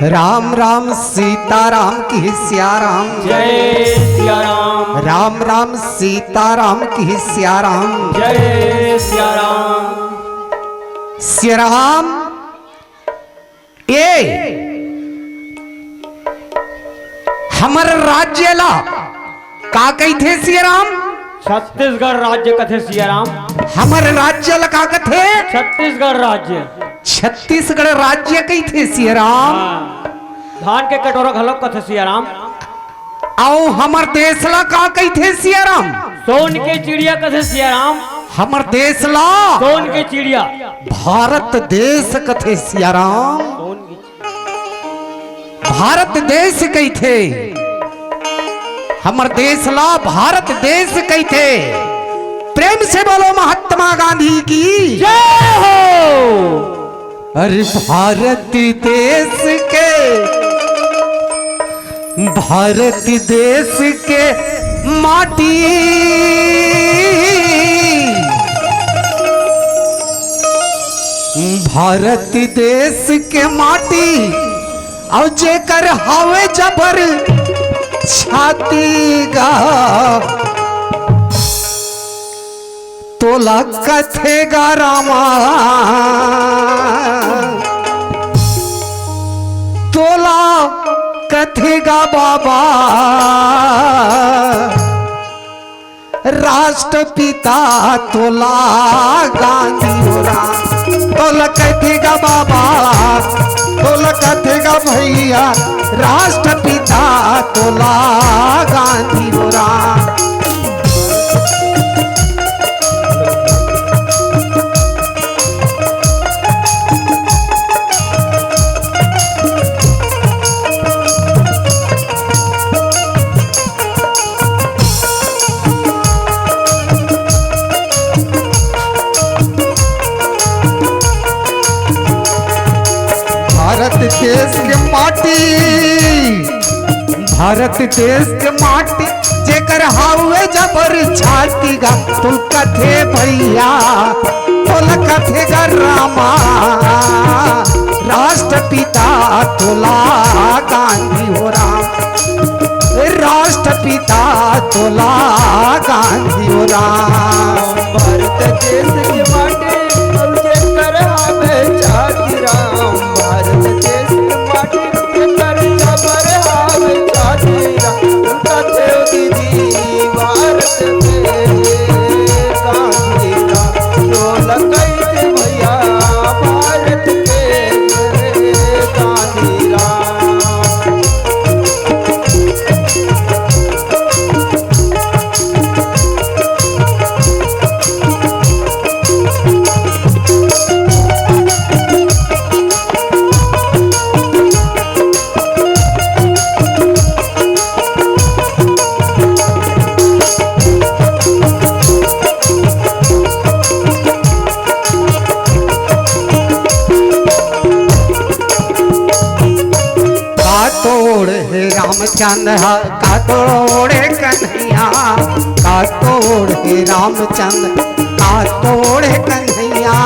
राम राम सीताराम की सियाराम जय सिया राम। राम राम सीताराम की सियाराम जय सिया राम। सियाराम ये हमर राज्य ला का कही थे सियाराम? छत्तीसगढ़ राज्य कथे सिया राम। हमर राज्य ला का कथे? छत्तीसगढ़ राज्य। छत्तीसगढ़ राज्य कही थे सियाराम। धान के कटोरा घलोक कथे सिया राम। आओ हमर देश ला का कही थे सियाराम? सोन के चिड़िया कथे सिया राम। हमर देश ला सोन के चिड़िया। भारत देश कथे सियाराम। सोन की भारत देश कही थे हमर देश ला भारत देश कही थे। प्रेम से बोलो महात्मा गांधी की जय हो। अरे भारत देश के माटी भारत देश के माटी और जेकर हवे जबर छाती गा तोला कथेगा रामा तोला कथेगा बाबा राष्ट्रपिता तोला गांधी होरा तोला कथेगा बाबा तोला कथेगा भैया राष्ट्रपिता तोला गांधी होरा। भारत देश के माटी भारत देश के माटी जेकर हावे जबर छाती गा तुल कथे भैया तुल कथे गा रामा राष्ट्रपिता तोला गांधी हो राम राष्ट्रपिता तोला गांधी हो राम। भारत देश के माटी अब जेकर हावे छाती राम। भारत देश के माटी जेकर जबर हावे छाती राम। कथे दीदी भारत के गांधी का टोला कैसे भैया भारत के गांधी राम। तोड़ हे रामचंद्र का तोड़े कन्हैया का तोड़ हे रामचंद्र का तोड़े कन्हैया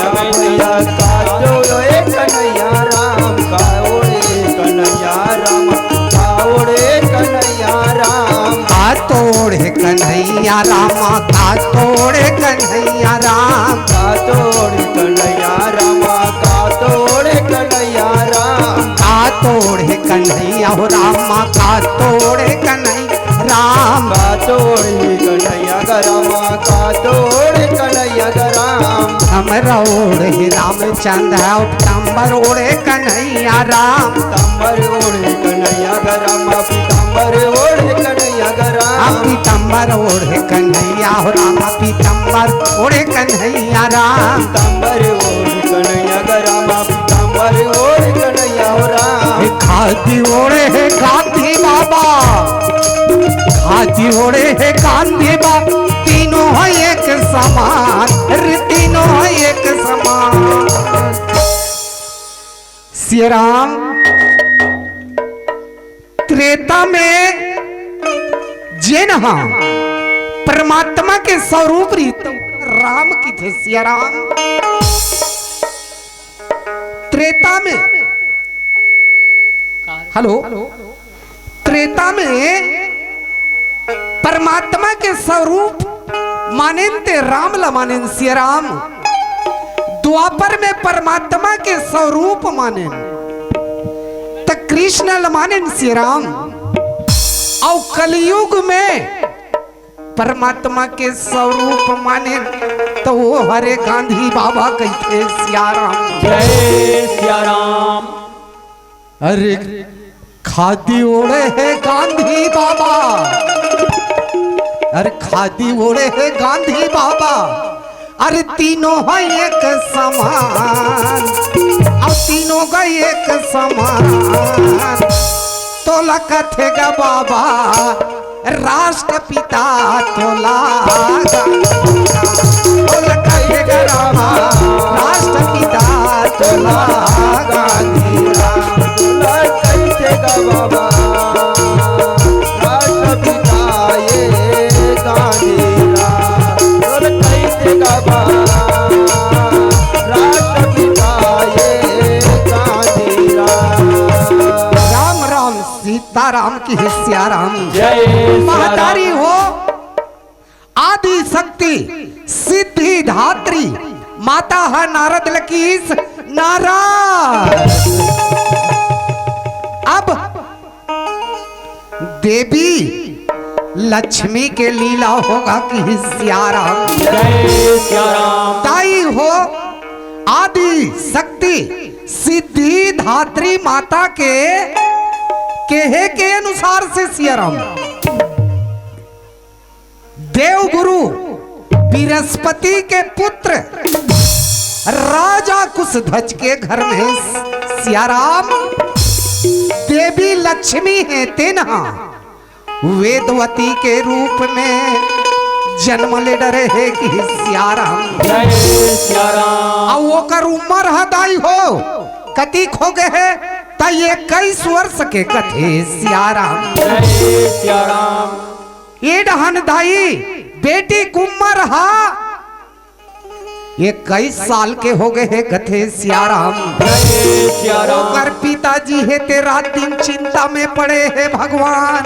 कन्हैया राम काओड़े कन्हैया राम काओड़े कन्हैया राम का तोड़े कन्हैया रामा का तोड़े कन्हैया राम का तोड़े कन्हैया राम का तोड़े कन्हैया राम का तोड़े कन्हैया हो रामा का तोड़े कन्हैया राम का तोड़े कन्हैया राम का तोड़े कन्हैया राम हमरा ओढ़े रामचंद्र पीताम्बर ओढ़े कन्हैया राम पीताम्बर ओढ़े कन्हैया राम पीताम्बर ओढ़े कन्हैया राम पीताम्बर ओढ़े कन्हैया हो राम पीताम्बर ओढ़े कन्हैया राम पीताम्बर ओढ़े कन्हैया राम पीताम्बर ओढ़े कन्हैया राम खादी ओढ़े है गांधी बाबा खादी ओढ़े है गांधी बाबा तीनों है एक समान तीनों है एक समान। श्री राम त्रेता में जिन परमात्मा के स्वरूप रीत राम की थे सिया राम। त्रेता में, हेलो, त्रेता में परमात्मा के स्वरूप मानेन ते राम ला मानेन सिया राम। द्वापर में परमात्मा के स्वरूप मानेन तो कृष्ण ला मानेन सिया राम। और कलयुग में परमात्मा के स्वरूप मानेन तो वो हरे गांधी बाबा कहते सिया राम। जय सिया राम। अरे खादी ओढ़े है गांधी बाबा, अरे खादी ओढ़े है गांधी बाबा। अरे तीनों है एक समान, और तीनों का एक समान। तोला कथेगा बाबा राष्ट्रपिता, तोला तोला कथेगा रामा राष्ट्रपिता, तोला गांधी राम। कैसे का बाबा राष्ट्रपिता ये गांधी राम। कैसे का बाबा राष्ट्रपिता ये गांधी राम। राम राम सीताराम की हिस्सा राम। जय सिया महतारी राम। हो आदि शक्ति सिद्धि धात्री, माता है नारद लकीस नारायण। अब देवी लक्ष्मी के लीला होगा कि हिस्सा राम। जय सिया राम। ताई हो आदि शक्ति सिद्धि धात्री माता के कहे के अनुसार से सिया राम देवगुरु बृहस्पति के पुत्र राजा कुशध्वज के घर में सिया राम देवी लक्ष्मी है तेनहा वेदवती के रूप में जन्म ले डरे है कि सिया राम। जय सिया राम। अब वो कर उम्र हदाई हो कति खो गए है ता 21 वर्ष के कथे सिया राम। जय सिया राम। ये डहन दाई बेटी कुम्मर हा 21 साल के हो गए है कथे सिया राम। जय सिया राम। कर पिताजी है ते रात दिन चिंता में पड़े है भगवान।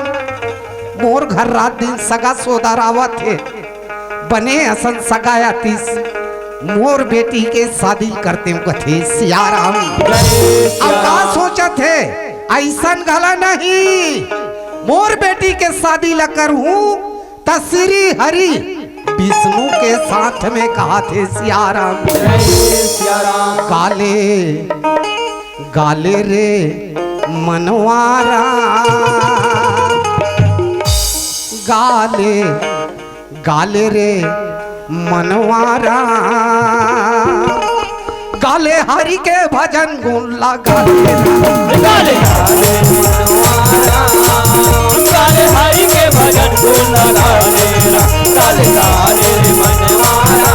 मोर घर रात दिन सगा सोदा रावत है बने असन सगाया तीस मोर बेटी के शादी करते हूँ कथे सिया राम। अब का सोचा थे ऐसा गला नहीं मोर बेटी के शादी ला करूं त श्री हरि विष्णु के साथ में कहा थे सिया राम। जय सिया राम। गाले गाले रे मनवारा गाले गाले रे मनवारा गाले हरि के भजन गुण लगा गाले गाले हरि के भजन गुण लगा लेना। गाले गाले मनवारा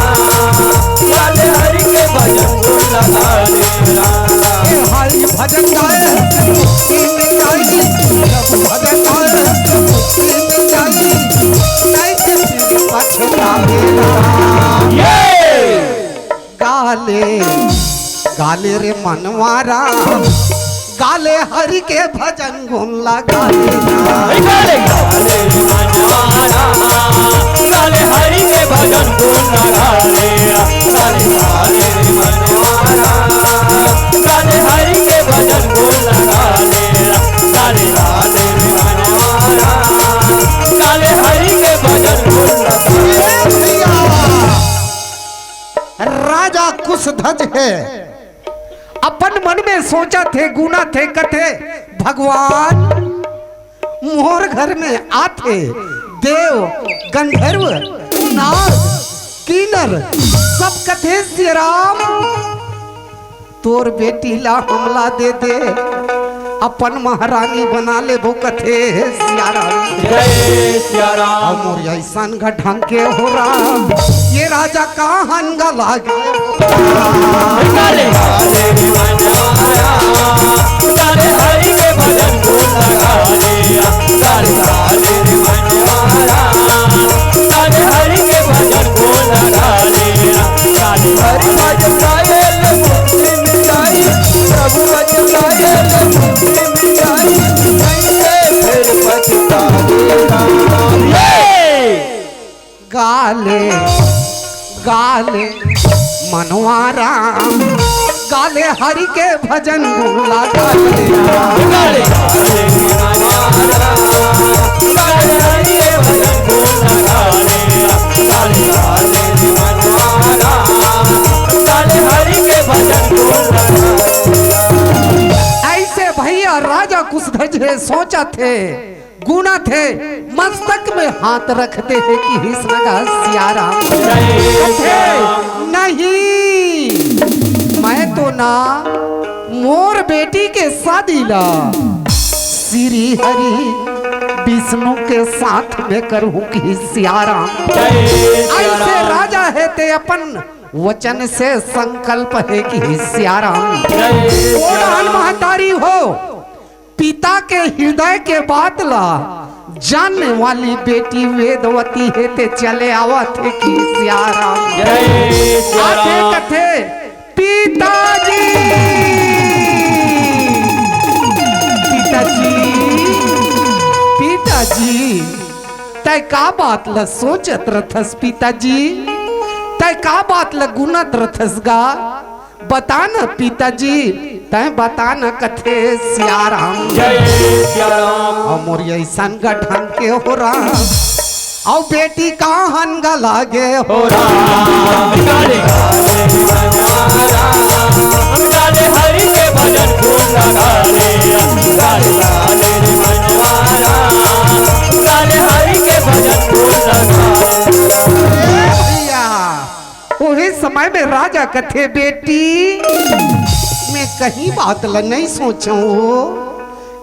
गाले हरि के भजन गुण लगा लेना। हरि भजन गाए भजन गाले गाले रे मनवारा गाले हरि के भजन गुण लगा गाले गाले मनवारा गाले हरि के भजन गुण लगा लेना। गाले गाले मनवारा गाले हरि के भजन गुण लगा लेना। गाले गाले मनवारा गाले हरि के भजन गुण लगा लेना। राजा कुशध्वज है अपन मन में सोचा थे गुना थे कथे भगवान मोर घर में आते देव गंधर्व नाग किन्नर सब कथे श्री राम तोर बेटी ला हमला दे दे अपन महारानी बना ले वो कथे सिया राम। जय सिया राम। मोर ऐसा ढंग के हो रहा ये राजा कहाँ गला गाले गाले मनवारा गाले हरि के भजन गुण लगा लेना। गाले गाले मनवारा गाले हरि के भजन गुण लगा लेना। गाले हरि भजन गाए मुक्ति मिल जाई गाले गाले मनवारा गाले हरि के भजन गुला गाले गाले गाले मनवारा गाले हरि के भजन गुला गाले गाले गाले मनवारा गाले हरि के भजन गुला। ऐसे भैया राजा कुशध्वज सोचा थे गुना थे मस्तक में हाथ रखते हैं कि हिस्नगा सियाराम नहीं मैं तो ना मोर बेटी के शादी ला श्री हरि विष्णु के साथ में करूं कि सियाराम। ऐसे राजा है ते अपन वचन से संकल्प है कि सियाराम। कोडान महतारी हो पिता के हृदय के बात ला जानने वाली बेटी वेदवती है ते चले आवत है कि सियाराम। आते कथे पिताजी पिताजी पिताजी तय का बात ला सोचत रथस पिताजी तय का बात ल गुनत रथस गा बता न पिताजी तय बता न कथे सियाराम। जय सियाराम और मोर ऐसन गठन के हो रहा और बेटी का हनगा लागे हो राम गाले गाले मनवारा हम गाले हरि के भजन गुला गाले गाले गाले मनवारा गाले हरि के भजन गुला गाले। भैया वही समय में राजा कथे बेटी मैं कहीं बात ल नहीं सोचू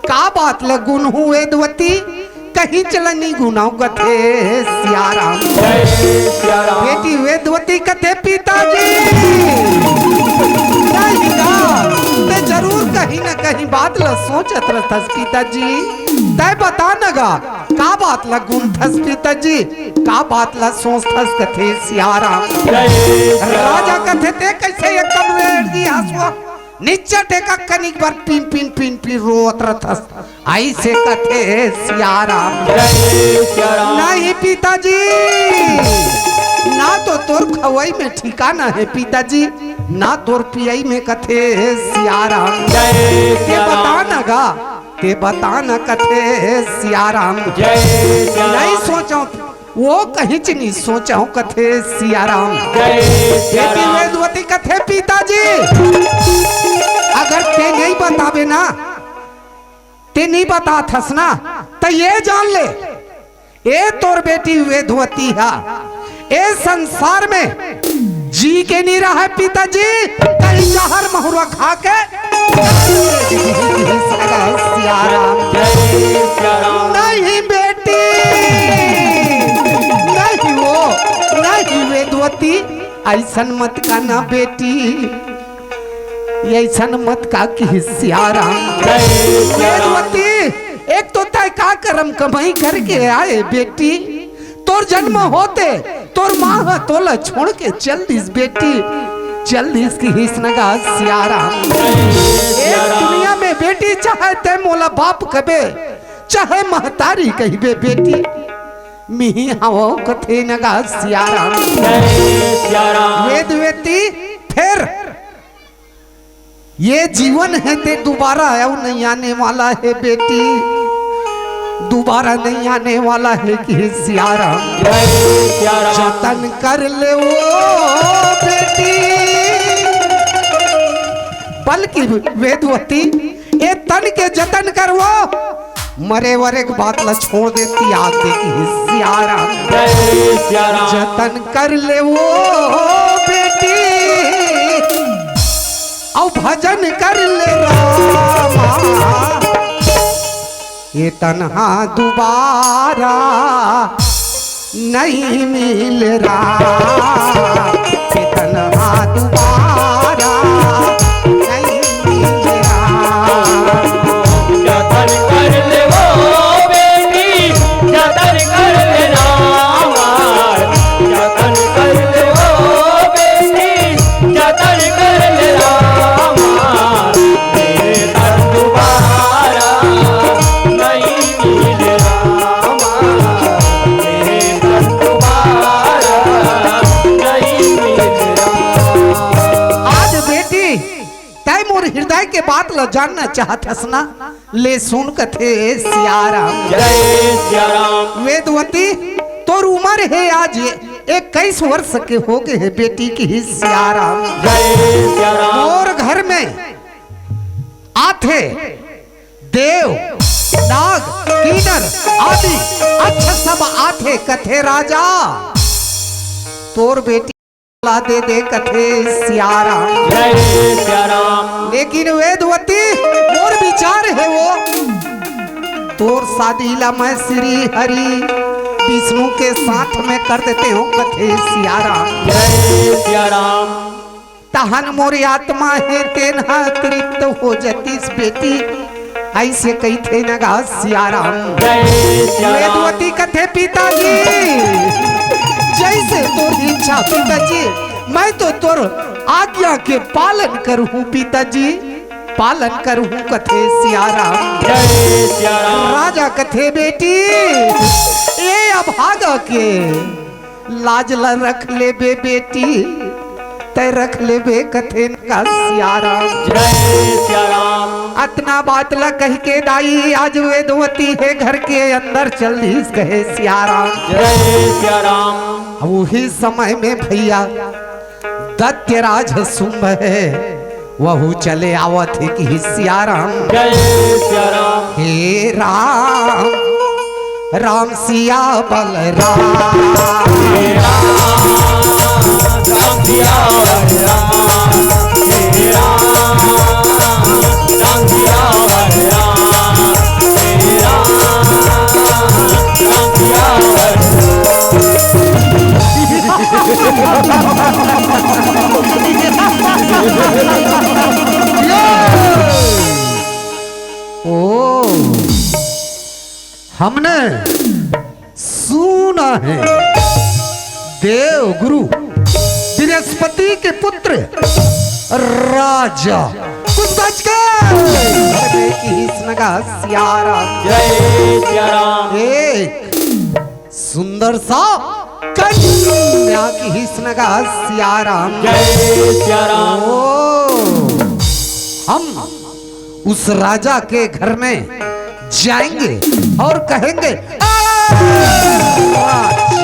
का बात ल गुण हूँ वेदवती कहीं चलनी गुनाव कथे सियाराम। जय सियाराम बेटी वेदवती कथे पिताजी नहीं गा ते जरूर कहीं न कहीं बात ल सोचत रहथस पिताजी तय बता न गा का बात ल गुणथस पिताजी का बात ल सोचथस कथे सियाराम। जय राजा कथे ते कैसे एकदम रेड दी हंसवा नीचे टेका कनिक बार पिन पिन पिन पिन रोत रहथस ऐसे कथे सियाराम। जय सियाराम नहीं पिताजी ना तो तोर खवाई में ठिकाना है पिताजी ना तोर पियाई में कथे सियाराम। जय ते बता सियाराम न गा ते बता न कथे सियाराम। जय नहीं सियाराम सोचो वो कहीं च नहीं सोचा कथे सियाराम। जय बेटी सियाराम वेदवती कथे पिताजी अगर ते नहीं बतावे ना ते नहीं बता थस ना तो ये जान ले ए तोर बेटी वेदवती है ए संसार में जी के नहीं रहा है पिताजी कहीं जहर महुआ खा के सियाराम। जय सियाराम नहीं बेटी नहीं वो नहीं वेदवती ऐसन मत का ना बेटी ऐसन मत का कि सियाराम। जय सियाराम वेदवती एक तो तय का कर्म कमाई करके आए बेटी तोर जन्म होते तोर माँ तोला छोड़ के चल दिस बेटी चल दिस की हिस्नगा सियाराम। एक दुनिया में बेटी चाहे ते मोला बाप कबे चाहे महतारी कहिबे बेटी मिही हवो कथे नगा सियाराम। जय सियाराम वेदवती फिर ये जीवन है ते दोबारा अब नहीं आने वाला है बेटी दोबारा नहीं आने वाला है कि सियाराम। जय सियाराम जतन कर ले वो बेटी बल्कि वेदवती ए तन के जतन कर वो मरे वरे की बात ला छोड़ देती आग देती सियाराम। जय सियाराम जतन कर ले वो बेटी और भजन कर ले रामा ये तन्हा दोबारा नहीं मिल रहा ये तन्हा दोबारा नहीं मिल रहा। जतन कर ले वो बेटी जतन कर ले रामा जतन कर ले वो बेटी जतन कर ले रामा मेरे तन दोबारा नहीं मिल रामा मेरे तन दोबारा मोर हृदय के बात ल जानना चाहत हसना ले सुन कथे सियाराम। जय सिया राम। वेदवती तोर उम्र है आज 21 वर्ष के हो गए है बेटी की सियाराम। जय सिया राम। और घर में आथे देव नाग कीनर आदि अच्छा सब आथे कथे राजा तोर बेटी ला दे दे कथे सियाराम। जय सिया राम। लेकिन वेदवती मोर विचार है वो तोर शादी ला मैं श्री हरि विष्णु के साथ में कर देते हो कथे सियाराम। जय सिया राम। तहन मोर आत्मा है तेना तृप्त हो जतीस बेटी ऐसे कही थे नगा सियाराम। जय सिया राम। वेदवती कथे पिताजी जैसे तोर इच्छा पिताजी मैं तो तोर आज्ञा के पालन करूं पिताजी पालन करूं कथे सियाराम। जय सिया राम। राजा कथे बेटी ये अभागा के लाज ला रख ले बे बेटी तय रख ले बे कथे का सियाराम। जय सिया राम। अतना बात ला कह के दाई आज वेदवती है घर के अंदर चल दी कहे सियाराम। जय सिया राम। वही समय में भैया दैत्यराज शुंभ है वहू चले आवत है कि सियाराम। जय सिया राम। हे राम राम सिया बलराम हे राम राम सिया राम। हे राम राम सिया राम। हे राम राम सिया ओ हमने सुना है देव गुरु बृहस्पति के पुत्र राजा कुछ बच गए सियाराम। जय सिया राम। एक सुंदर सा कन्या की हिस्नगा सियाराम। जय सिया राम। ओ हम उस राजा के घर में जाएंगे और कहेंगे राजा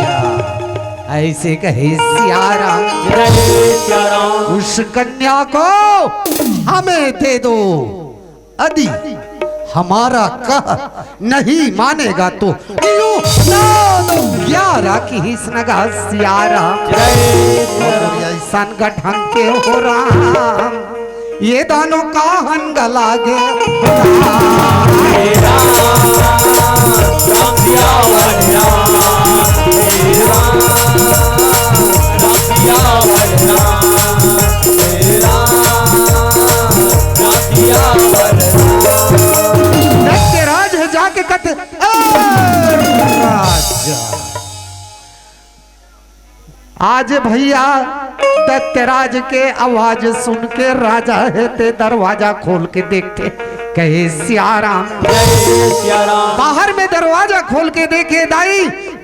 ऐसे कहे सियाराम। जय सिया राम। उस कन्या को हमें दे दो यदि हमारा कह नहीं मानेगा तो यूं ना दो 11 की हिस्नगा सियाराम। जय सिया राम। ऐसा ढंग के हो राम ये दानों का हन गलागे हे राम राम सिया राम। हे राम राम सिया राम। हे राम राम सिया दैत्यराज है जाके कथे राजा आज भैया दैत्यराज के आवाज सुन के राजा है ते दरवाजा खोल के देखते कहे सियाराम। जय सिया राम। बाहर में दरवाजा खोल के देखे दाई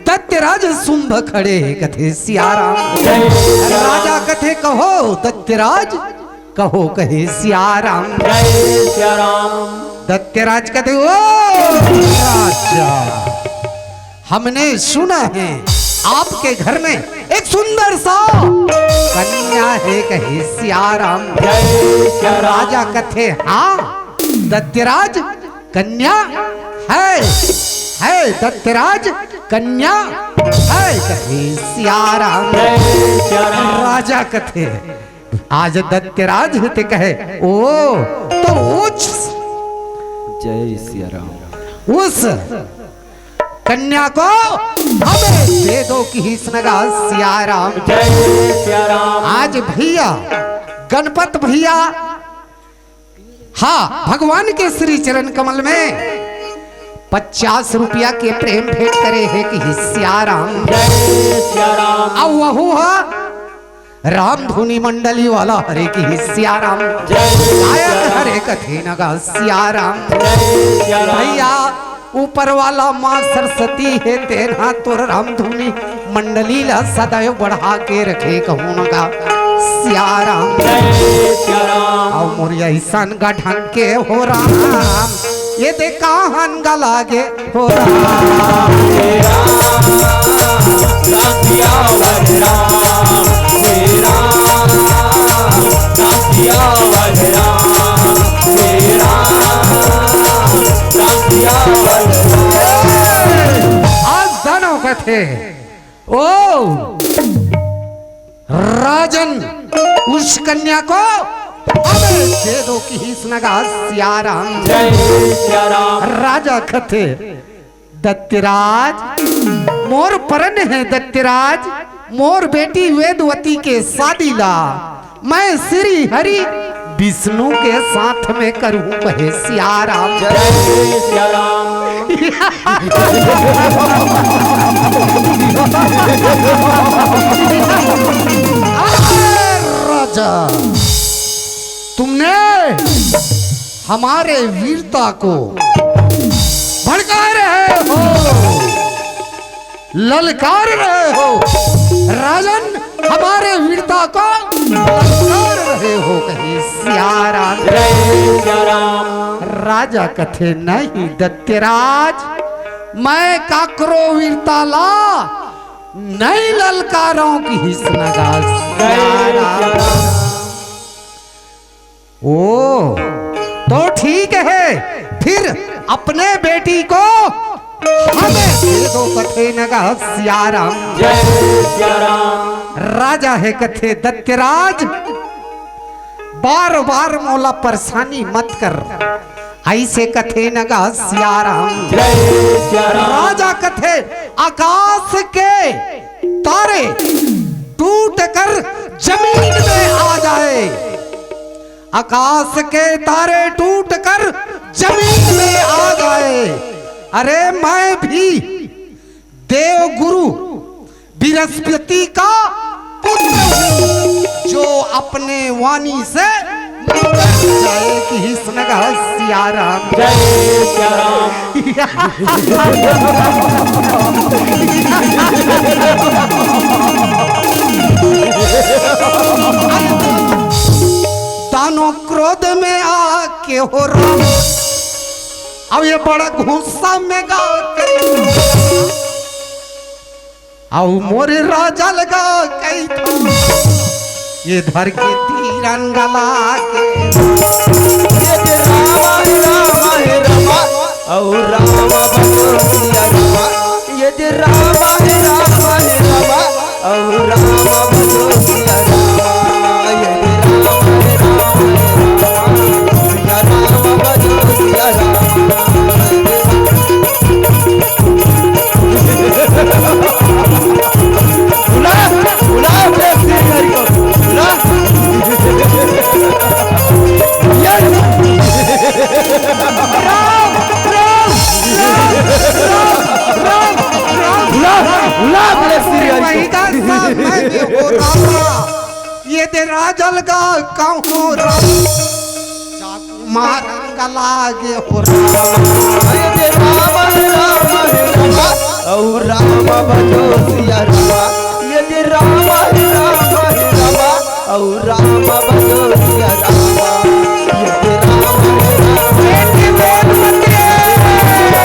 दैत्यराज शुंभ खड़े हैं कथे सियाराम। जय सिया राम। राजा कथे कहो दैत्यराज कहो कहे सियाराम। जय सिया राम। दैत्यराज कहते ओ राजा हमने सुना है आपके घर में एक सुंदर सा कन्या है कहे सियाराम। जय सिया राम। राजा कथे हाँ दैत्यराज कन्या है दैत्यराज कन्या है कहे सियाराम। जय सिया राम। राजा कथे आज दैत्यराज ते कहे ओ तो उस जय सिया राम। उस कन्या को हमें दे दो कि हिस्नगा सियाराम। जय सिया राम। आज भैया गणपत भैया हाँ भगवान के श्री चरण कमल में 50 रुपया के प्रेम भेंट करे है कि सियाराम। जय सिया राम। अब वहू है राम धुनी मंडली वाला हरे की सियाराम। जय गायक हरे कथे नगा सियाराम। जय सिया राम। भैया ऊपर वाला माँ सरस्वती है तेना तोर राम धुनी मंडली ला सदैव बढ़ा के रखे कहूँ का सियाराम जय सिया राम और मोर ऐसन गठन के हो राम ये देखा हन लागे हो राम राम सिया वर राम हे राम राम सिया वर राम हे राम राम सिया वर राम। आज दानव कथे ओ राजन उस कन्या को हमें दे दो कि इस नगा सियाराम जय सिया राम राजा कथे दत्तराज मोर परन है दत्तराज मोर बेटी वेदवती के शादी ला मैं श्री हरि विष्णु के साथ में करूं कहे सियाराम जय सिया राम राजा तुमने हमारे वीरता को भड़का रहे हो ललकार रहे हो राजन हमारे वीरता को ललकार रहे हो कहीं सियाराम जय सिया राम राजा कथे नहीं दत्तराज मैं काकरो वीरता ला नहीं ललकारों की हिस नगा सियाराम ओ तो ठीक है फिर अपने बेटी को हमें दे दो कथे नगा सियाराम जय सिया राम राजा है कथे दत्तराज बार बार मोला परेशानी मत कर ऐसे कथे नगा सियाराम जय सिया राम राजा कथे आकाश के तारे टूट कर जमीन में आ जाए आकाश के तारे टूट कर जमीन में आ जाए अरे मैं भी देव गुरु बृहस्पति का पुत्र हूँ जो अपने वाणी से निकल जाए कि इस नगा सियाराम जय सिया राम दानों क्रोध में आके हो राम अब ये बड़ा गुस्सा में गा आओ मोरे राजा लगा कई था ये धर के तीरन गला के ये राम राम रामा और राम बनो सिया रामा ये राम राम रामा और राम बनो सिया रामा ये राम बनो सिया रामा बुला बुला अपने सिर हरि को बुला ये दे राजल का कहूँ मारंग लागे हो ये राम राम रामा और राम बनो सिया रामा ये राम राम रामा और राम बनो सिया रामा ये राम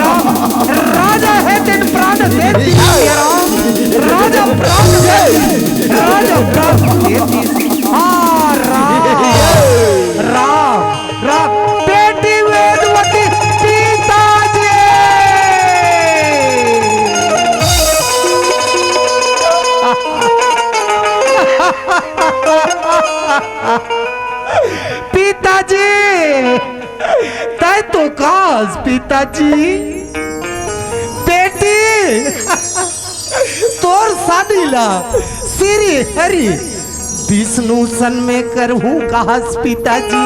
राजा है दिन प्राण दे राजा प्राण दे राजा प्राण दे हाँ राम राम राम बेटी वेदवती पिताजी पिताजी तय तो काज पिताजी बेटी तोर शादी ला श्री हरि विष्णु सन में करहूं काज पिताजी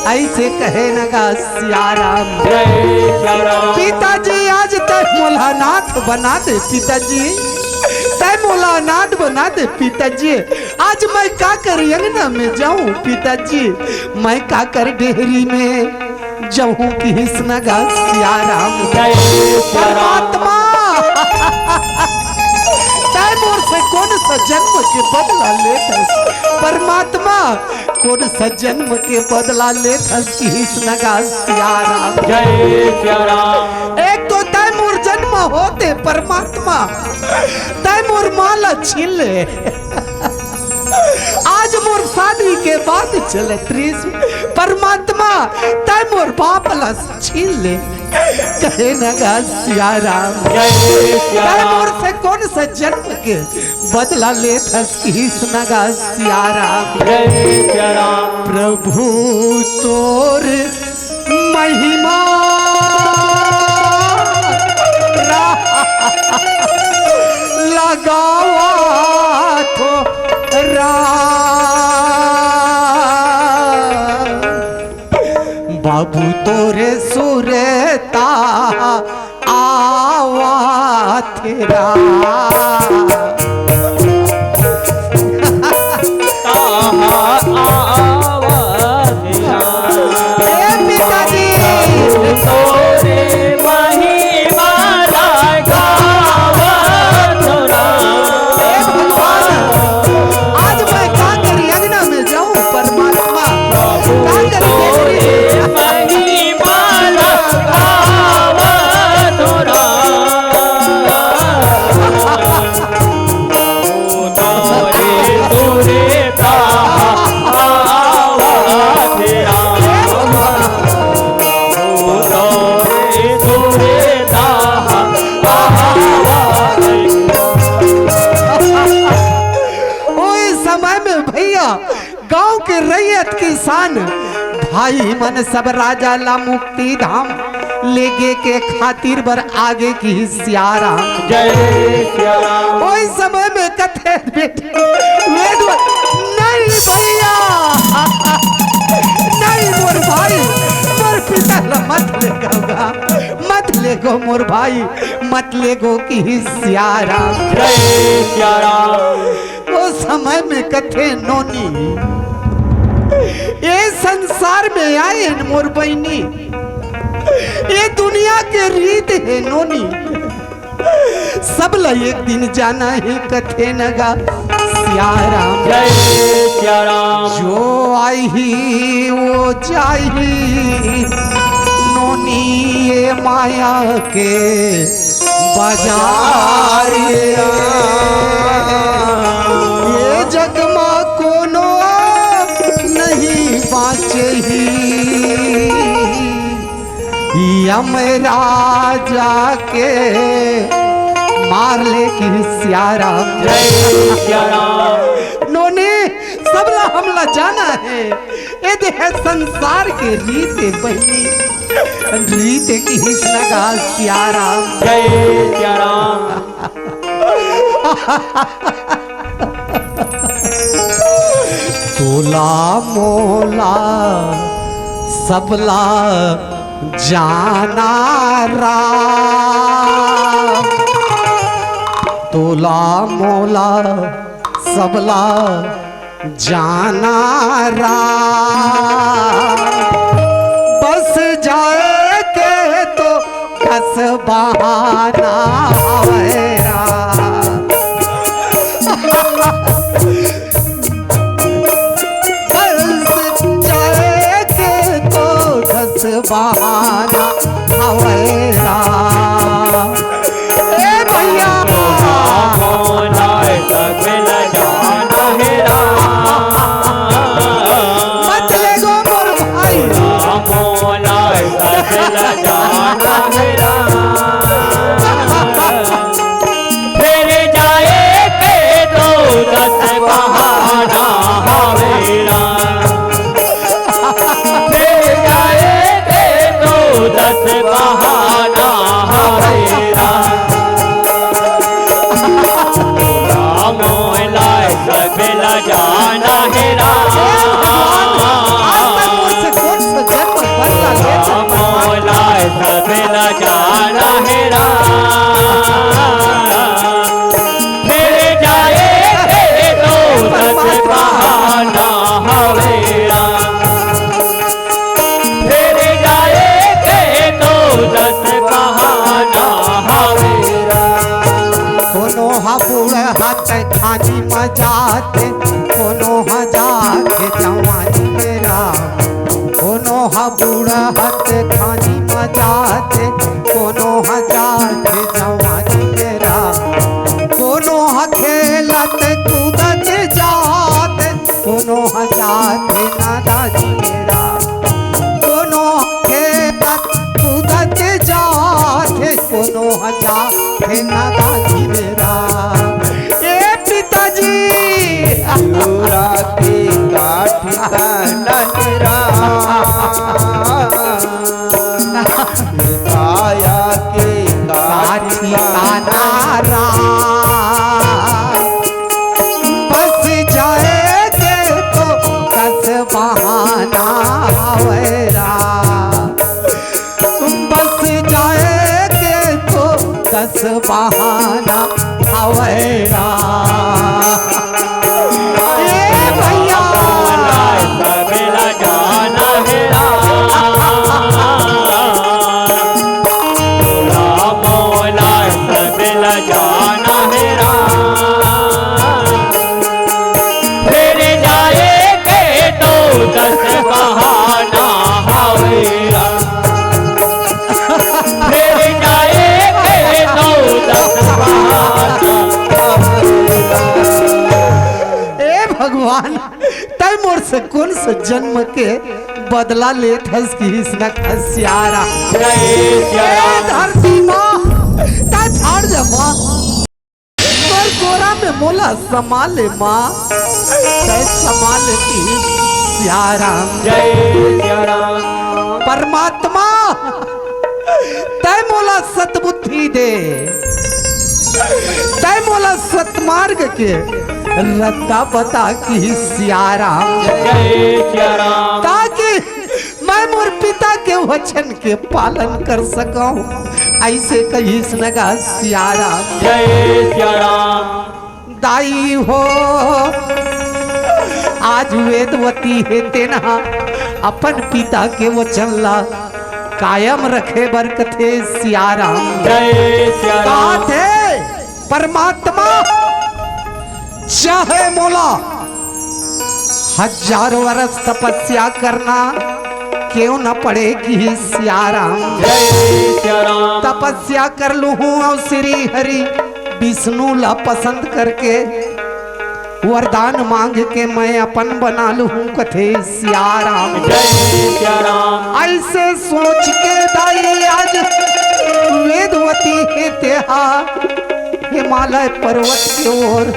ऐसे कहे नगा सियाराम। जय सिया राम। पिताजी आज तक मोलानाथ बना दे पिताजी, तय मोलानाथ बना दे पिताजी। आज मैं का कर अंगना में जाऊं पिताजी, मैं का कर डेहरी में जाऊं कि हिस्नगा सियाराम। जय सिया राम। परमात्मा तैमूर से कौन सा जन्म के बदला लेथस, परमात्मा कौन सा जन्म के बदला लेथस कि हिस्नगा सियाराम। जय सिया राम। एक तो तैमूर जन्म होते परमात्मा तैमूर माला छीन ले। आज मोर शादी के बाद चले त्रिस परमात्मा तैमूर बापला छीन ले। कहे नगा सियाराम। जय सिया तैमूर राम। से कौन सा जन्म के बदला लेथस कि हिस्नगा सियाराम। जय सिया राम। प्रभु तोर महिमा लगावा तो बाबू तोरे सुरता आवा तेरा। पिताजी तोरे महिमा लगावा तोरा। आज मैं का करी अंगना में जाऊं परमात्मा का करी महिमा लगावा तोरा। तोरे तोरे आवा तेरा। तोरे तोरे उस समय में भैया गांव के रैयत किसान भाई मन सब राजा ला मुक्ति धाम लेगे के खातिर बर आगे की सियाराम। जय सिया राम। उस समय में कथे बेटे नहीं भैया नहीं मोर भाई मोर पिता ला मत ले गोगा, मत ले गो मोर भाई मत ले गो की सियाराम। जय सिया राम। वो समय में कथे नोनी ये संसार में आए न मोर बहनी, ये दुनिया के रीत है नोनी, सब ला एक दिन जाना है कथे नगा सियाराम। जय सिया राम। जो आई ही वो जाई नोनी ये माया के बाजार। ये जग माँ कोनो नहीं बाचे ही, यमराजा के मार ले की सियाराम। जय सिया राम। नोने सबला हमला जाना है ये देह संसार के रीते बहनी रीते की हिस्नगा सियाराम। जय सिया राम। तोला मोला सबला जाना राम, तोला मोला सबला जाना राम। बस जाए के तो बस बहाना है राम। बस जाए के तो बस बहाना है राम। ए भैया मत ले गो मोर भाई दस बहाना बेला जाना है राम फिर जाए तो दस बहाना हवे राम फिर जाए तो दस बहाना हवे कोनो हाबुड़ हाथ खानी मजाते कोनो हजाते जवानी मेरा कोनो हाबुड़ हाथ खानी मजाते कोनो हजाते जवानी मेरा कोनो खेलत कूदत जाते कोनो हजाते नादानी मेरा कोनो खेलत कूदत जाते कोनो हजाते नादानी मेरा ए पिताजी चूरा के काठ नजरा काया के काठी का नारा बस जाएगे तो दस बहाना हवेरा बस जाएगे तो दस बहाना हवेरा ए भैया बेला जाना है राम मौला बेला जाना है राम फिर जाए तो दस बहाना हवे फिर जाए तो दस बहाना ए भगवान तय मोर से कौन से जन्म के बदला लेत हस की इसना खसियारा जय जय ए धरती माँ ता झाड़ जा माँ पर गोरा में मोला संभाले माँ तय संभाले की सियारा जय जय राम परमात्मा तय मोला सतबुद्धि दे तय मोला सतमार्ग के रत्ता बता की सियारा जय जय राम ताकि मैं मोर पिता के वचन के पालन कर सकूं ऐसे कही नगा सियारा जय जय राम दाई हो आज वेदवती है तेना अपन पिता के वचन ला कायम रखे बर कथे सियारा जय जय राम थे परमात्मा चाहे मोला हजारों वर्ष तपस्या करना क्यों न पड़ेगी सियारा जय जय राम तपस्या कर लू हूँ और श्री हरि विष्णु ला पसंद करके वरदान मांग के मैं अपन बना लू हूँ कथे सियारा जय जय राम ऐसे सोच के दाई आज वेदवती है तेहा हिमालय पर्वत की ओर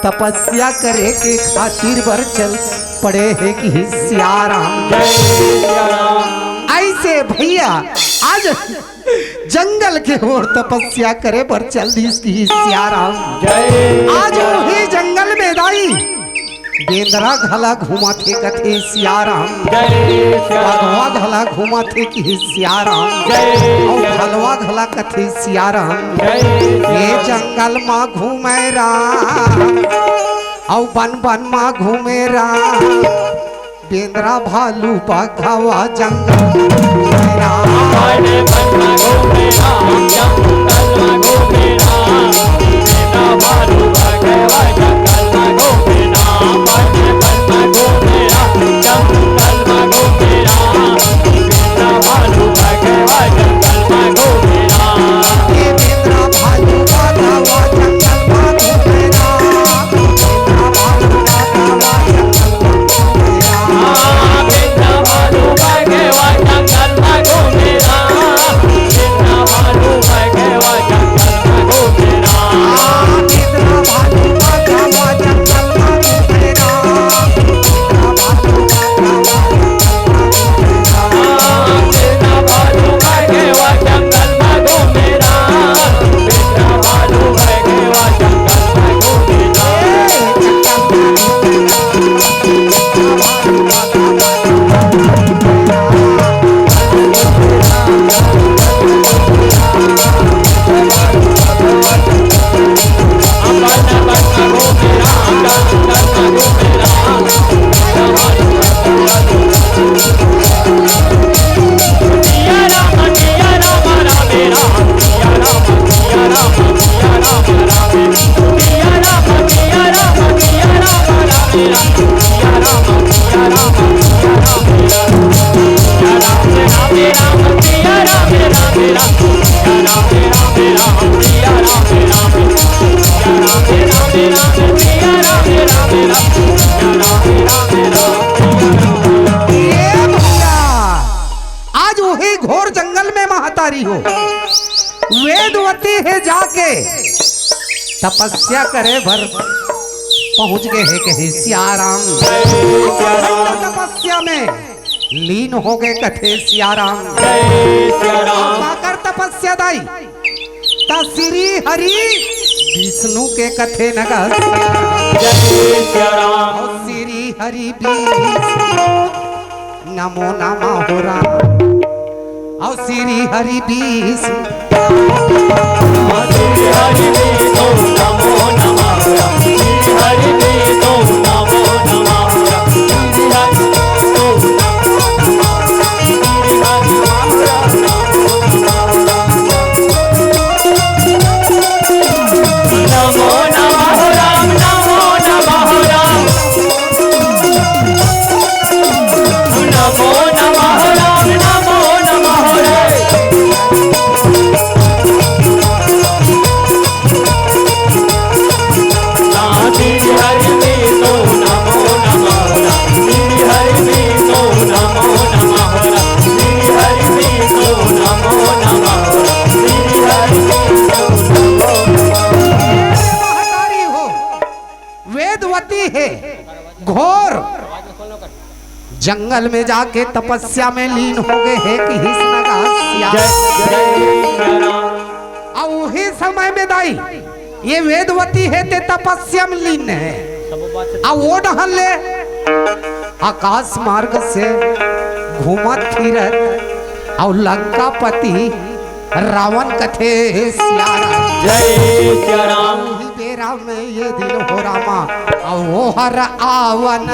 तपस्या करे के खातिर बर चल पड़े है कि सियारा जय जय राम ऐसे भैया आज जंगल के ओर तपस्या करे बर चल दी की सियारा जय आज वही जंगल में दाई बेंदरा घला घुमा थे कथे सियारा जय जय बाघवा घला घुमा थे कि सियारा जय और भलवा घला कथे सियारा ये जंगल माँ घूमे राम और बन बन माँ घूमे राम बेंदरा भालू बाघवा जंगल घूमे राम बड़े बन्ना घूमे राम जंगल में घूमे राम बेटा भालू भगवा जंगल में घूमे राम बड़े बन्ना घूमे राम जंगल में घूमे राम बेटा भालू भगवा जंगल में घूमे राम ये बेंदरा भालू बाघवा जंगल माँ घूमे राम बेंदरा भालू बाघवा जंगल माँ घूमे राम बेटा भालू भगवा जंगल में घूमे राम ये भैया आज वही घोर जंगल में महतारी हो वेदवती है जाके तपस्या करे भर पहुंच गए है कहे सियाराम तपस्या में लीन हो गए कथे सियाराम कर तपस्या दाई ता श्री हरि विष्णु के कथे नगर श्री हरि नमो नमः हो राम और श्री हरि विष्णु घोर जंगल में जाके तपस्या में लीन हो गए है कि अब वही समय में दाई ये वेदवती है ते तपस्या में लीन है अब वो डहन ले आकाश मार्ग से घूमत फिरत और लंकापति रावण कथे सियाराम जय राम बेरा में ये दिन हो रामा और वो हर आवन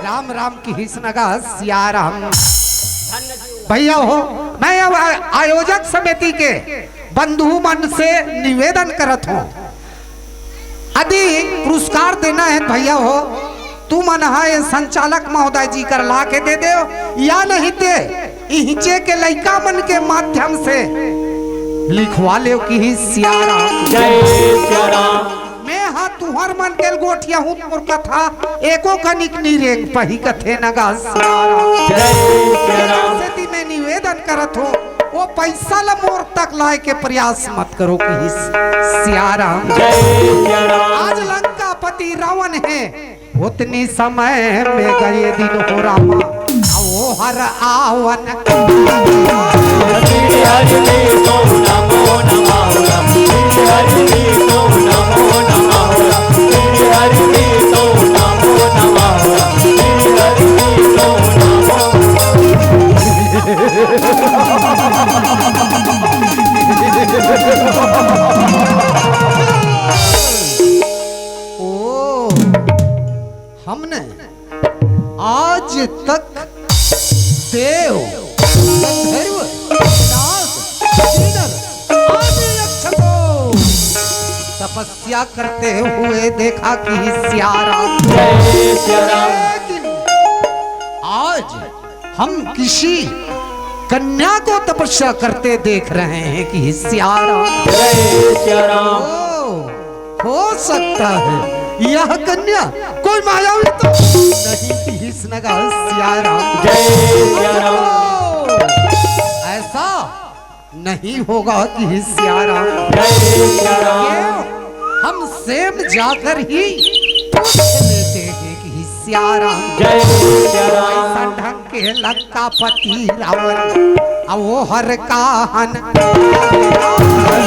राम राम की हिस्नगा सियाराम भैया हो मैं अब आयोजक समिति के बंधु मन से निवेदन करत हूँ यदि पुरस्कार देना है भैया हो तू मन है संचालक महोदय जी कर ला के दे दे या नहीं दे इचे के लड़का मन के माध्यम से लिखवा ले कि सियाराम जय सियाराम मैं हाँ तुहर मन के गोठिया हूँ तुर कथा एको कनिक निरेंग पही कथे नगा सियाराम जय सियाराम से मैं निवेदन करत हूँ वो पैसा ला मोर तक लाए के प्रयास मत करो कि सियाराम जय सियाराम आज लंकापति रावण है उतनी समय में गए दिन हो रामा वो हर आवन ओ हमने आज तक देव गंधर्व दास किन्नर आदि रक्षकों तपस्या करते हुए देखा कि सियाराम जय सियाराम लेकिन आज हम किसी कन्या को तपस्या करते देख रहे हैं कि सियाराम जय सियाराम हो सकता है यह कन्या कोई मायावी तो नहीं कि सियाराम जय सियाराम ऐसा नहीं होगा कि सियाराम जय सियाराम हम सेम जाकर ही पूछ लेते हैं कि सियाराम जय सियाराम ऐसा ढंग के लंकापति रावण अब वो हर काहन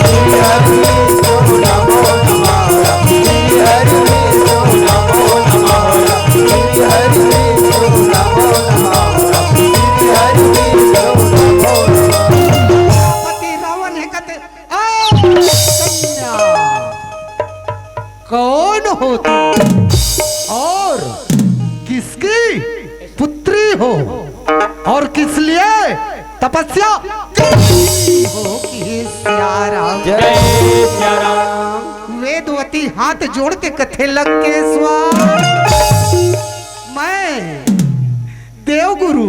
श्री हरि विष्णु नमो नमः श्री हरि विष्णु नमो नमः श्री हरि विष्णु नमो नमः श्री हरि विष्णु नमो नमः। पति रावण है कहते कन्या कौन हो तुम और किसकी पुत्री हो और किस लिए तपस्या हो कि सियारा। जय सिया राम। वेदवती हाथ जोड़ के कथे लंकेश्वर मैं देवगुरु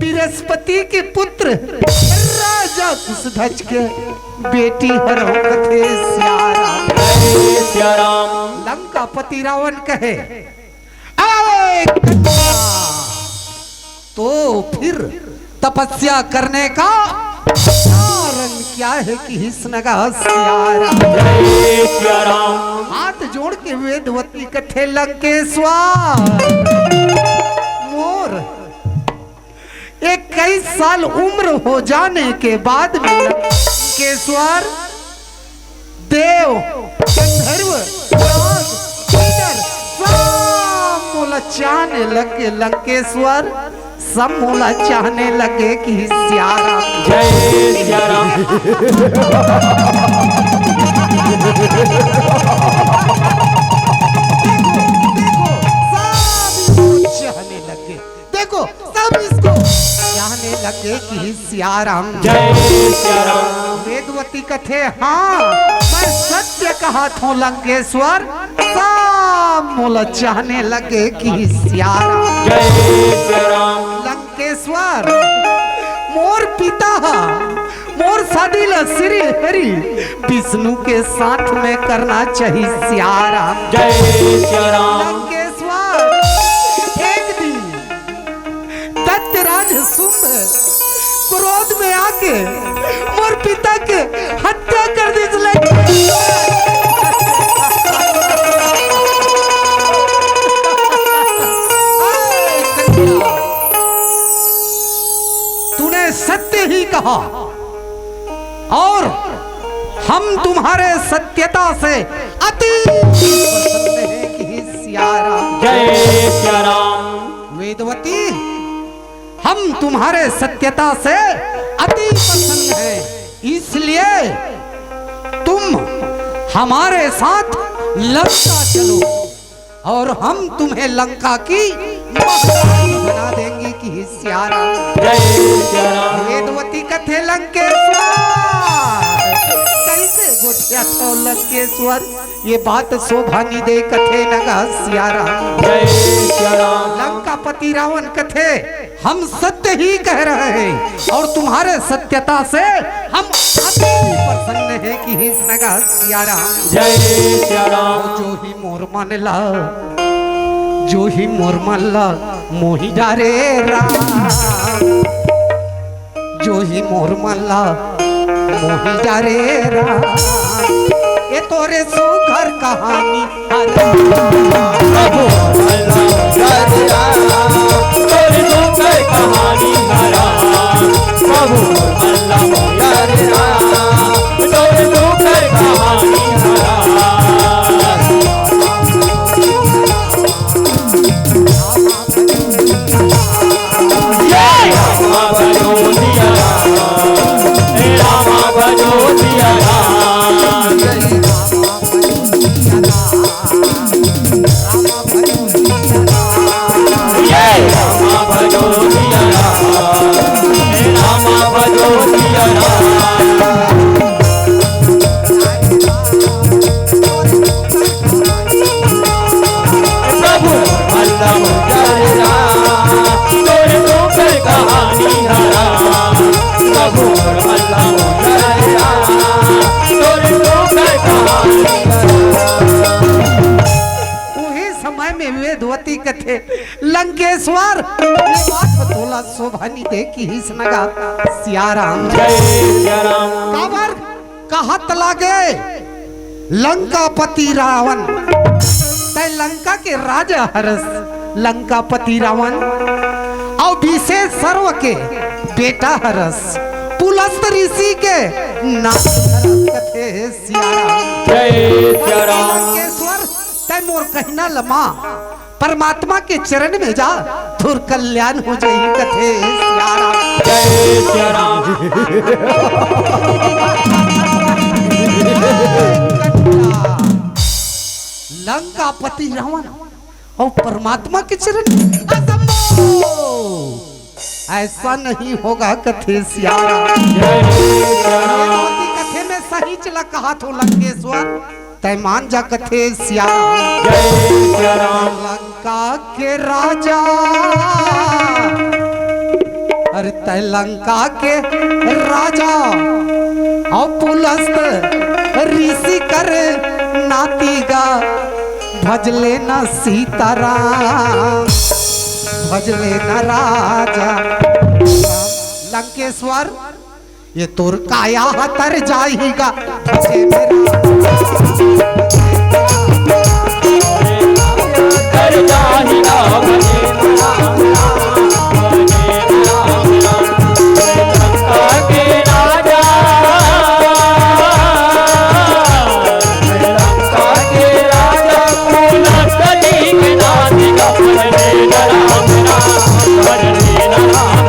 बृहस्पति के पुत्र राजा कुशध्वज के बेटी हरो कथे सियारा। जय सिया राम। लंका पति रावण कहे "आए कन्या, तो फिर तपस्या करने का कारण क्या है कि हिस्नगा सियारा। जय सिया राम। हाथ जोड़ के वेदवती कथे लंकेश्वर मोर 21 साल उम्र हो जाने के बाद में लंकेश्वर देव गंधर्व राज किन्नर सब मोला चाहने लगे लंकेश्वर सब मोला चाहने लगे कि सियारा। जय सिया राम। देखो सब इसको चाहने लगे कि सियाराम। जय सिया राम। वेदवती कथे हाँ मैं सत्य कहा था लंकेश्वर सब मोला चाहने लगे कि सियाराम। जय सिया राम। लंकेश्वर मोर पिता मोर शादी ला श्री हरि विष्णु के साथ में करना चाहिए सियाराम। जय सिया राम। लंकेश्वर एक दिन दत्तराज शुंभ क्रोध में आके मोर पिता के हत्या कर दी। तूने सत्य ही कहा और हम तुम्हारे सत्यता से अति प्रसन्न हैं कि सियाराम। जय सिया राम। वेदवती हम तुम्हारे सत्यता से अति प्रसन्न हैं इसलिए तुम हमारे साथ लंका चलो और हम तुम्हें लंका की महारानी बना देंगे कि सियाराम। जय सिया राम। वेदवती कथे लंकेश्वर कैसे गोठिया तो लंकेश्वर ये बात शोभानी दे कथे नगा सियाराम। जय सिया राम। लंका पति रावण कथे हम सत्य ही कह रहे हैं और तुम्हारे सत्यता से हम अति प्रसन्न हैं कि हिस्नगा सियाराम। जय सिया राम। जो ही मोर मनला जो ही मोर मनला मोहि डारे राम जो ही मोर मनला मोहि डारे राम ये तोरे सुघर कहानी प्रभु जय राम। तोरे सुघर कहानी राम। प्रभु जय राम। तोरे सुघर कहानी राम। जय राम भजो सिया राम। राम भजो सिया राम। जय राम भजो सिया राम। राम भजो सिया राम। प्रभु अल्लाह जय राम। तोरे सुघर कहानी राम। प्रभु अल्लाह जय राम। तोरे सुघर कहानी वही समय में वेदवती कथे लंकेश्वर ये बात तोला शोभानी दे कि हिस्नगा सियाराम। जय सिया राम। काबर कहत लागे लंकापति रावण तय लंका के राजा हरस लंकापति रावण और विशेष सर्व के बेटा हरस पुलस्त ऋषि के नाम कथे सियाराम। जय सिया राम। लंकेश्वर तय मोर कहना लमा परमात्मा के चरण में जा थुर कल्याण हो जाई कथे सियाराम। जय सिया राम। लंकापति रावण और परमात्मा के चरण असंभव, ऐसा नहीं होगा कथे सियाराम। जय सिया राम। कथे में सही चला कहा तो लंकेश्वर तय मान जा कथे सियाराम। जय सिया राम। लंका के राजा अरे तय लंका के राजा और पुलस्त ऋषि कर नातीगा भजले न सीताराम भजले न राजा। लंकेश्वर ये तोर काया हतर जाएगा भजे मेरा कर जाहिला भजे राम राम भजे राम राम। लंका के राजा लंका के राजा पुलस्त लीक नादिका भजे राम राम भजे राम राम।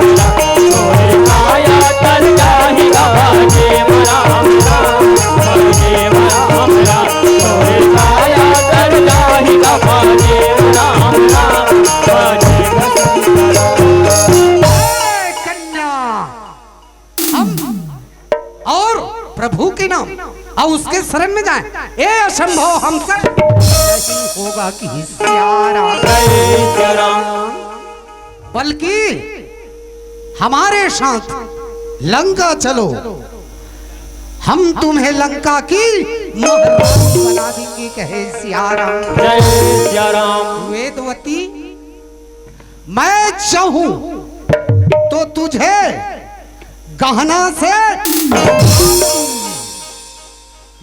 तोरे काया तर जाहिला भजे राम राम भजे राम राम। तोरे काया तर जाहिला भजे राम राम भजे कन्या हम और प्रभु के नाम और उसके शरण में जाएं ये असंभव हमसे नहीं होगा कि सियाराम। जय सिया राम। बल्कि हमारे साथ लंका चलो हम तुम्हें लंका की महारानी बना देंगे कहे सियाराम। जय सिया राम। वेदवती मैं चाहूं तो तुझे गहना से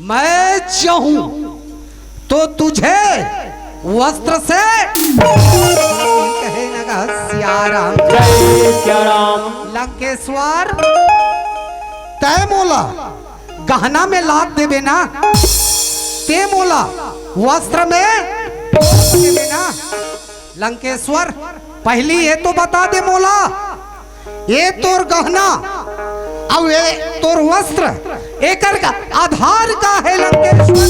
मैं चाहूं तो तुझे वस्त्र से कहे लगा सियाराम। जय सिया राम। लंकेश्वर तय मोला गहना में लाद देवे ना ते मोला वस्त्र में देवे ना। लंकेश्वर पहली ये तो बता दे मोला ये तोर गहना अब ये तोर वस्त्र एकर का आधार का है लंकेश्वर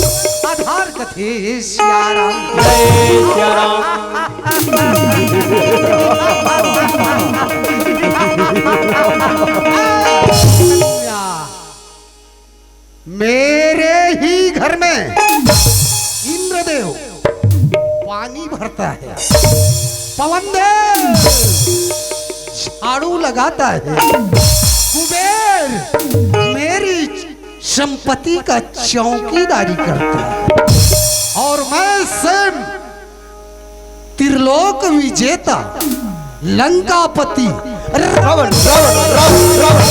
आधार कथे सियाराम। जय सिया राम। मेरे ही घर में इंद्रदेव पानी भरता है पवन देव झाड़ू लगाता है कुबेर मेरी संपत्ति का चौकीदारी करता है और मैं स्वयं त्रिलोक विजेता लंकापति रावण रावण रावण रावण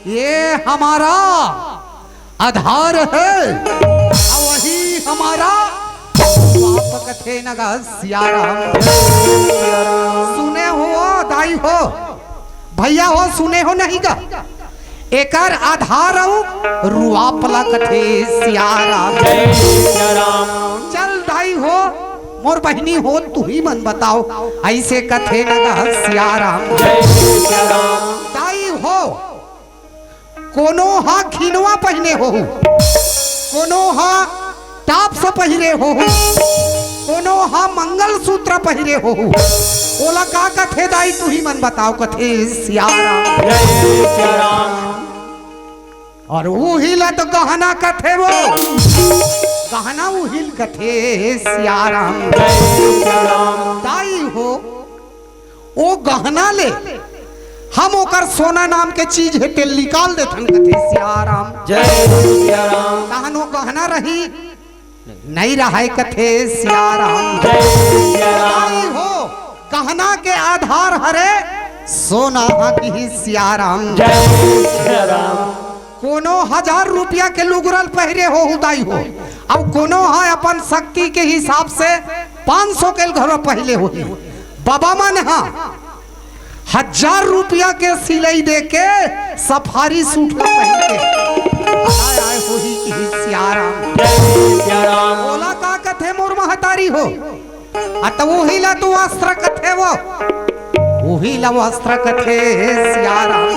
ये हमारा आधार है और वही हमारा बाप कथे नगा सियाराम। सुने हो दाई हो भैया हो सुने हो नहीं का एकर आधार रुआपला कथे सियाराम। जय सिया राम। चल दाई हो मोर बहनी हो तू ही मन बताओ ऐसे कथे नगा सियाराम। जय सिया राम। दाई हो कोनो हा खिनवा पहने हो कोनो हा टाप से पहिरे हो कोनो हा मंगल सूत्र पहिरे हो ओला का कथे दाई तू ही मन बताओ कथे सियाराम। जय सिया राम। और उहिल तो गहना कथे वो गहना उहिल कथे सियाराम। जय सिया राम। दाई हो ओ गहना ले हम ओकर सोना नाम के चीज हेटे निकाल देथन कथे सियाराम। जय सिया राम। कहनो गहना रही नहीं रहा कथे सियाराम। जय सिया राम। दाई हो गहना के आधार हरे सोना की सियाराम। जय सिया राम। कोनो 1000 रुपया के लुगरल पहरे हो दाई हो अब कोनो है अपन शक्ति के हिसाब से 500 के घर पहले होली बाबा मन हाँ 1000 रुपया के सिलाई दे के सफारी सूट पहन के आए आए होली की सियाराम बोला का कथे मोर महतारी हो तो वही ला तू वस्त्र कथे वही ला वस्त्र कथे सियाराम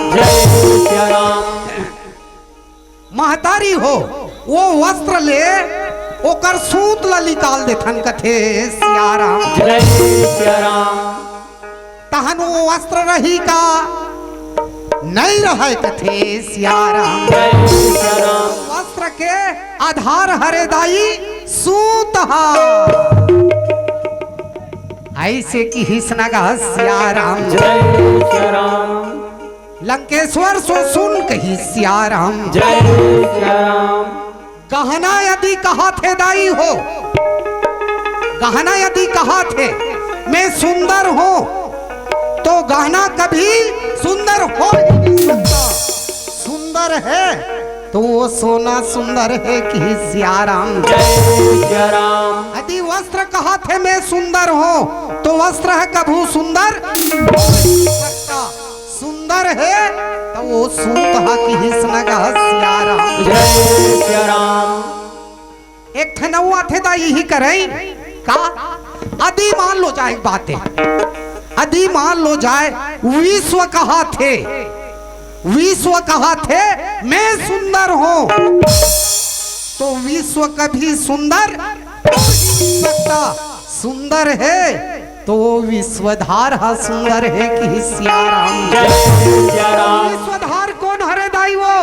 महतारी हो वो वस्त्र ले ओकर सूत ला निकाल देथन कथे सियाराम तहन वो वस्त्र रही का नहीं रहे कथे सियाराम वस्त्र के आधार हरेदाई सूत हा ऐसे की हिस्नगा सियाराम लंकेश्वर सो सुन कही सियाराम गहना यदि कहा थे दाई हो गहना यदि कहा थे मैं सुंदर हूं तो गहना कभी सुंदर हो ही नहीं सकता सुंदर है तो वो सोना सुंदर है कि सियाराम यदि वस्त्र कहा थे मैं सुंदर हूं तो वस्त्र है कभी सुंदर हो नहीं सकता सुंदर है तो वो सूत हा की हिस्नगा सियाराम एक ठनवा थे दा यही करे का आदि मान लो जाए बातें आदि मान लो जाए विश्व कहा थे मैं सुंदर हूं तो विश्व कभी सुंदर हो नहीं सकता सुंदर है तो विश्वधार हा सुंदर है कि सियाराम विश्वधार कौन हरे दाई वो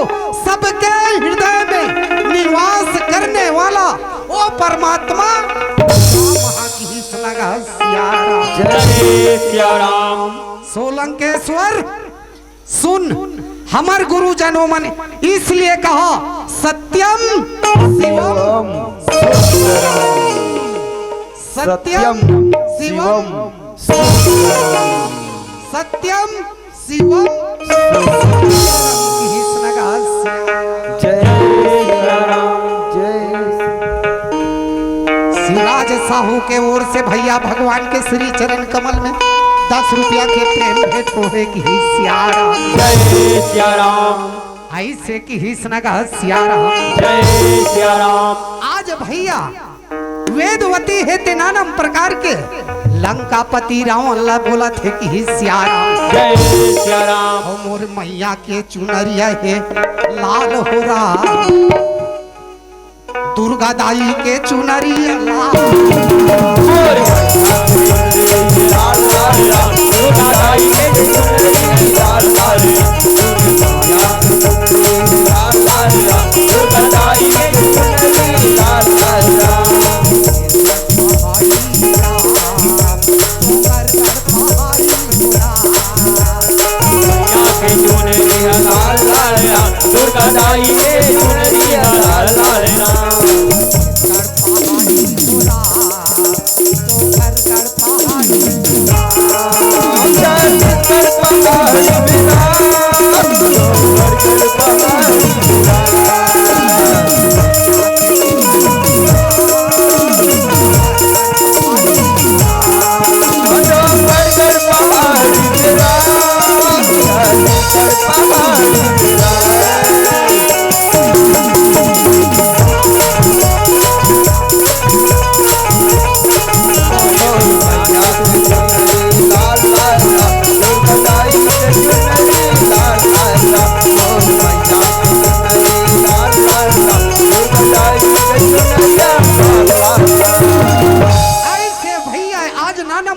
सबके हृदय में निवास करने वाला वो परमात्मा लगा सियाराम सोलंकेश्वर सुन हमर गुरु जनों मन इसलिए कहा सत्यम शिवम सत्यम शिवम सत्यम शिवम शिवराज साहू के ओर से भैया भगवान के श्री चरण कमल में 10 रुपया के प्रेम भेंट होवे की सियाराम जय सियाराम ऐसे की हिस्नगा सियाराम जय सियाराम। आज भैया वेदवती है तेनानम प्रकार के लंकापति रावण ला बोला थे कि सियाराम जय सियाराम। मोर मैया के चुनरिया है लाल हो रहा दुर्गा दाई के चुनरिया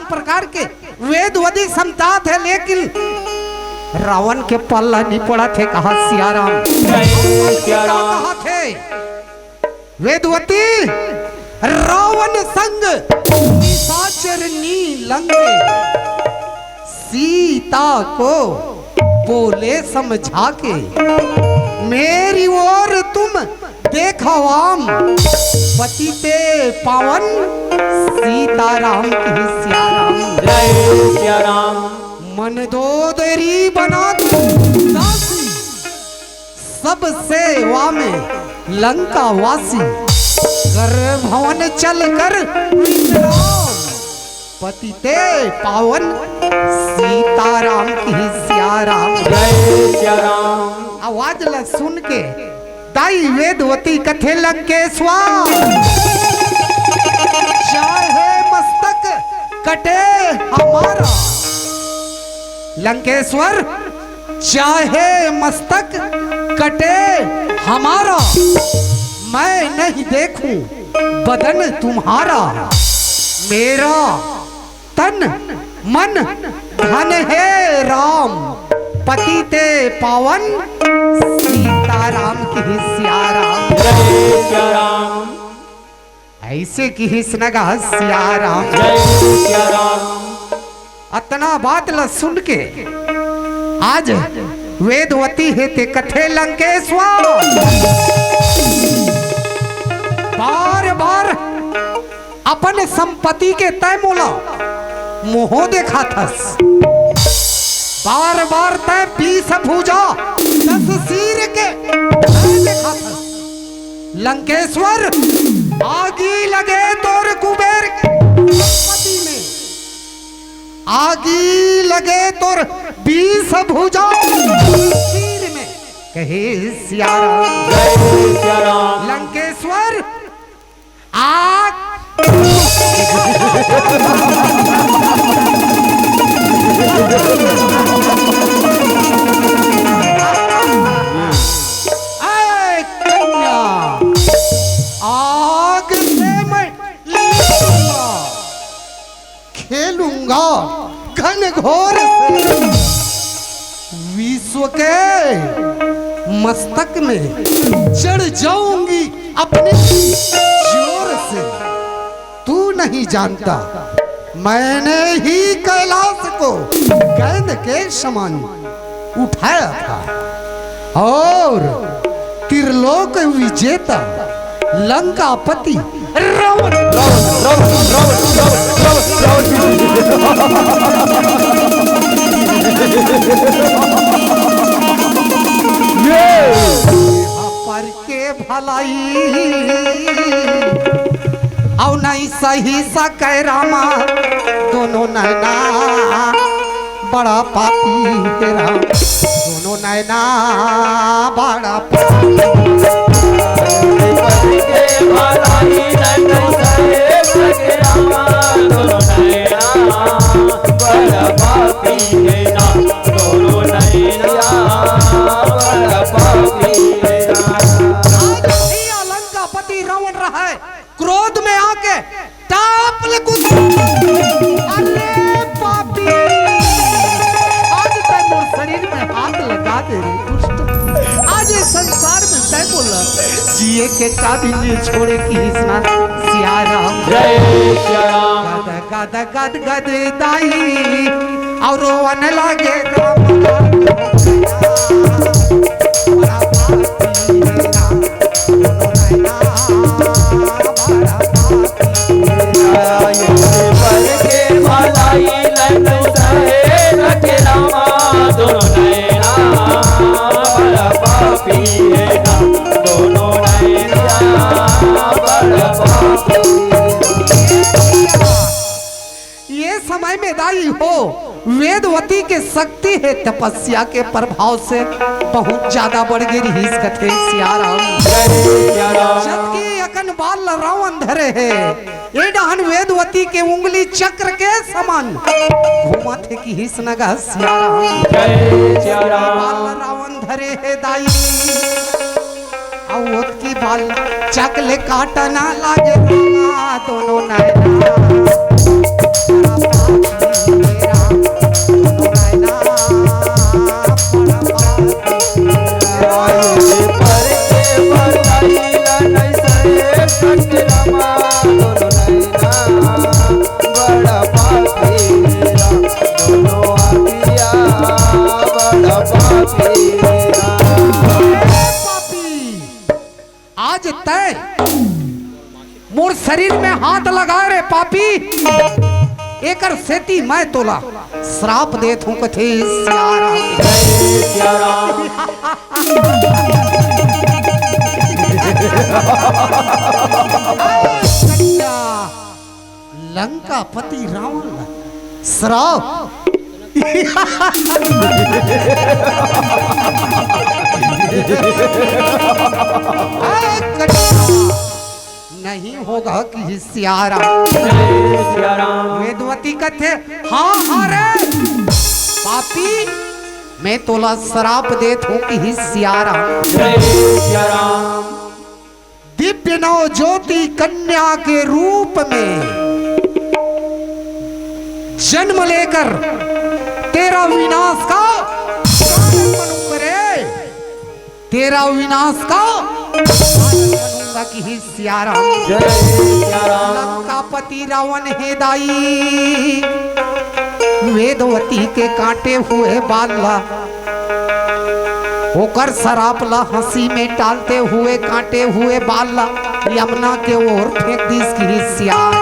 प्रकार के वेदवती समता थे लेकिन रावण के पल्ला नहीं पड़ा थे कहा सियाराम कहा थे वेदवती रावण संग निशाचरनी लंके सीता को बोले समझा के मेरी ओर तुम देखवाम पतिते पावन सीताराम की सियाराम जय सियाराम। मन दो देरी बना सब सेवा में लंका वासी नगर भवन चलकर विश्राम पतिते पावन सीताराम की सियाराम। जय सिया राम। आवाज ला सुन के दाई वेदवती कथे लंकेश्वर चाहे मस्तक कटे हमारा। लंकेश्वर चाहे मस्तक कटे हमारा, मैं नहीं देखूं बदन तुम्हारा। मेरा तन मन धन है राम, पतिते पावन सीताराम की सियाराम। जय सिया राम। ऐसे की हिस्नगा सियाराम। जय सिया राम। अतना बात ला सुन के आज वेदवती हेते कथे लंकेश्वर बार बार अपन संपत्ति के तय मोला मोह देखा थस। बार बार तय 20 भुजा 10 सिर के तय देखा थस। लंकेश्वर आगी लगे तोर कुबेर संपत्ति में, आगी लगे तोर 20 भुजा सिर में। कहे सियाराम। जय सिया राम। लंकेश्वर आग कन्या आग से मैं लड़ूंगा, खेलूंगा घन घोर से। विश्व के मस्तक में चढ़ जाऊंगी अपने जोर से। तू नहीं जानता मैंने ही कैलाश को गेंद के समान उठाया था और त्रिलोक विजेता लंकापति रावण पर के भलाई और नहीं सही सा कह रामा, दोनों नैना बड़ा पापी तेरा, दोनों नैना बड़ा लंकापति रावण रहा है, क्रोध में आके टाप ले कुछ। अरे पापी आज तक मोर शरीर में हाथ लगा दे रे दुष्ट। आज इस संसार में तय बोला जिए के काबिल छोड़े की हिस्सा सियाराम। जय सिया राम। गद गद गद गद दाई और रोवन लागे राम। बड़ा पापी मेरा, दोनों नैना बड़ा पापी ये समय में दाई हो वेदवती के शक्ति है तपस्या के प्रभाव से बहुत ज्यादा बढ़ गई इस कथे सियाराम। जबकि अकन बाल रावण धरे है, ये डहन वेदवती के उंगली चक्र के समान घुमा थे कि हिस नगा सियाराम। बाल रावण धरे है दाई औत की बाल चकले काटा ना लागे रामा, दोनों नैना आज तय मोर शरीर में हाथ लगा रे पापी, एकर सेती मैं तोला श्राप देत हूं कथे सियाराम। कन्या, लंकापति रावण श्राप नहीं होगा कि सियारा। वेदवती कहते हाँ हाँ रे पापी, मैं तोला श्राप देत हूँ कि सियारा। दिव्य नव ज्योति कन्या के रूप में जन्म लेकर तेरा विनाश का कारण बनूंगा रे, तेरा विनाश का कारण बनूंगा कि ही सियारा। लंकापति रावण हे दाई, वेदवती के काटे हुए बाला होकर सरापला हंसी में टालते हुए काटे हुए बाला यमुना के ओर फेंक दी इसकी सियारा।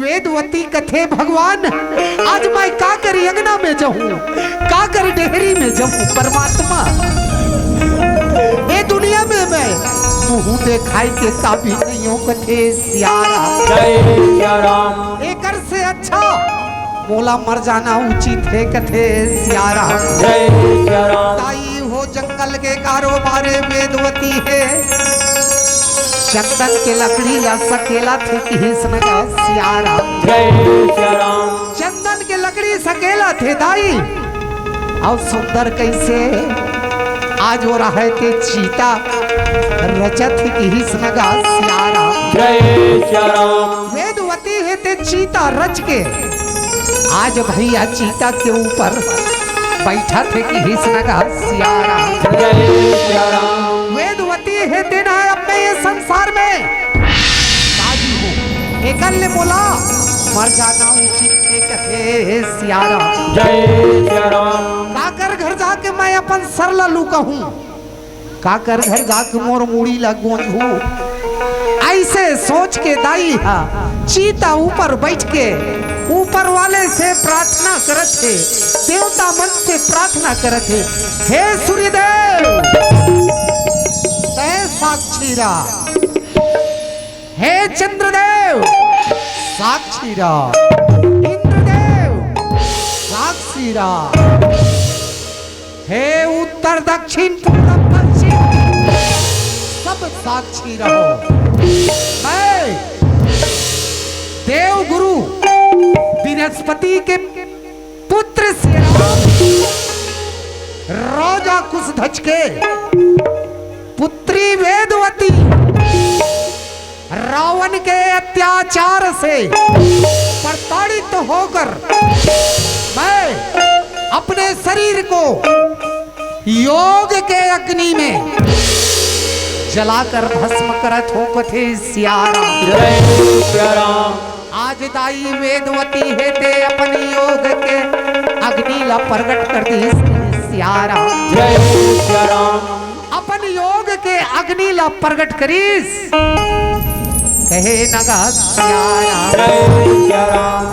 वेदवती कथे भगवान आज मैं का करी अंगना में जाऊं, का करी डेहरी में जाऊं। परमात्मा ये दुनिया में मैं मुंह दिखाई के काबिल नहीं हूं कथे सियारा। एकर से अच्छा मोला मर जाना उचित है कथे सियारा। ताई हो जंगल के कारोबारे वेदवती है, चंदन के लकड़ी या सकेला थे कि हिस्न का सियारा। चंदन के लकड़ी सकेला थे दाई, और सुंदर कैसे आज हो रहा है के चीता रचत की हिस्न का सियारा। वेदवती है ते चीता रच के आज भैया चीता के ऊपर बैठा थे कि हिस्न का सियारा। वेदवती है तेना अपने ये संसार में ताजी हो एकल ने बोला मर जाना उचित है कथे सियारा। काकर घर जाके मैं अपन सरला लू कहूं, काकर घर जाके मोर मुड़ी लगूं। ऐसे सोच के दाई हा चीता ऊपर बैठ के ऊपर वाले से प्रार्थना करत थे, देवता मन से प्रार्थना करत थे, हे सूर्यदेव तय साक्षी रहा, हे चंद्रदेव साक्षी रहा, इंद्रदेव साक्षी रहा, हे उत्तर दक्षिण पूर्व पश्चिम सब साक्षी रहो। मैं देव गुरु बृहस्पति के पुत्र से राजा कुशध्वज के पुत्री वेदवती रावण के अत्याचार से प्रताड़ित होकर मैं अपने शरीर को योग के अग्नि में जलाकर भस्म करत हो कथे सियारा। आज दाई वेदवती है ते अपन योग के अग्नि ला प्रकट कर दी सियारा। अपन योग के अग्नि ला प्रकट करीस कहे नगा सियारा।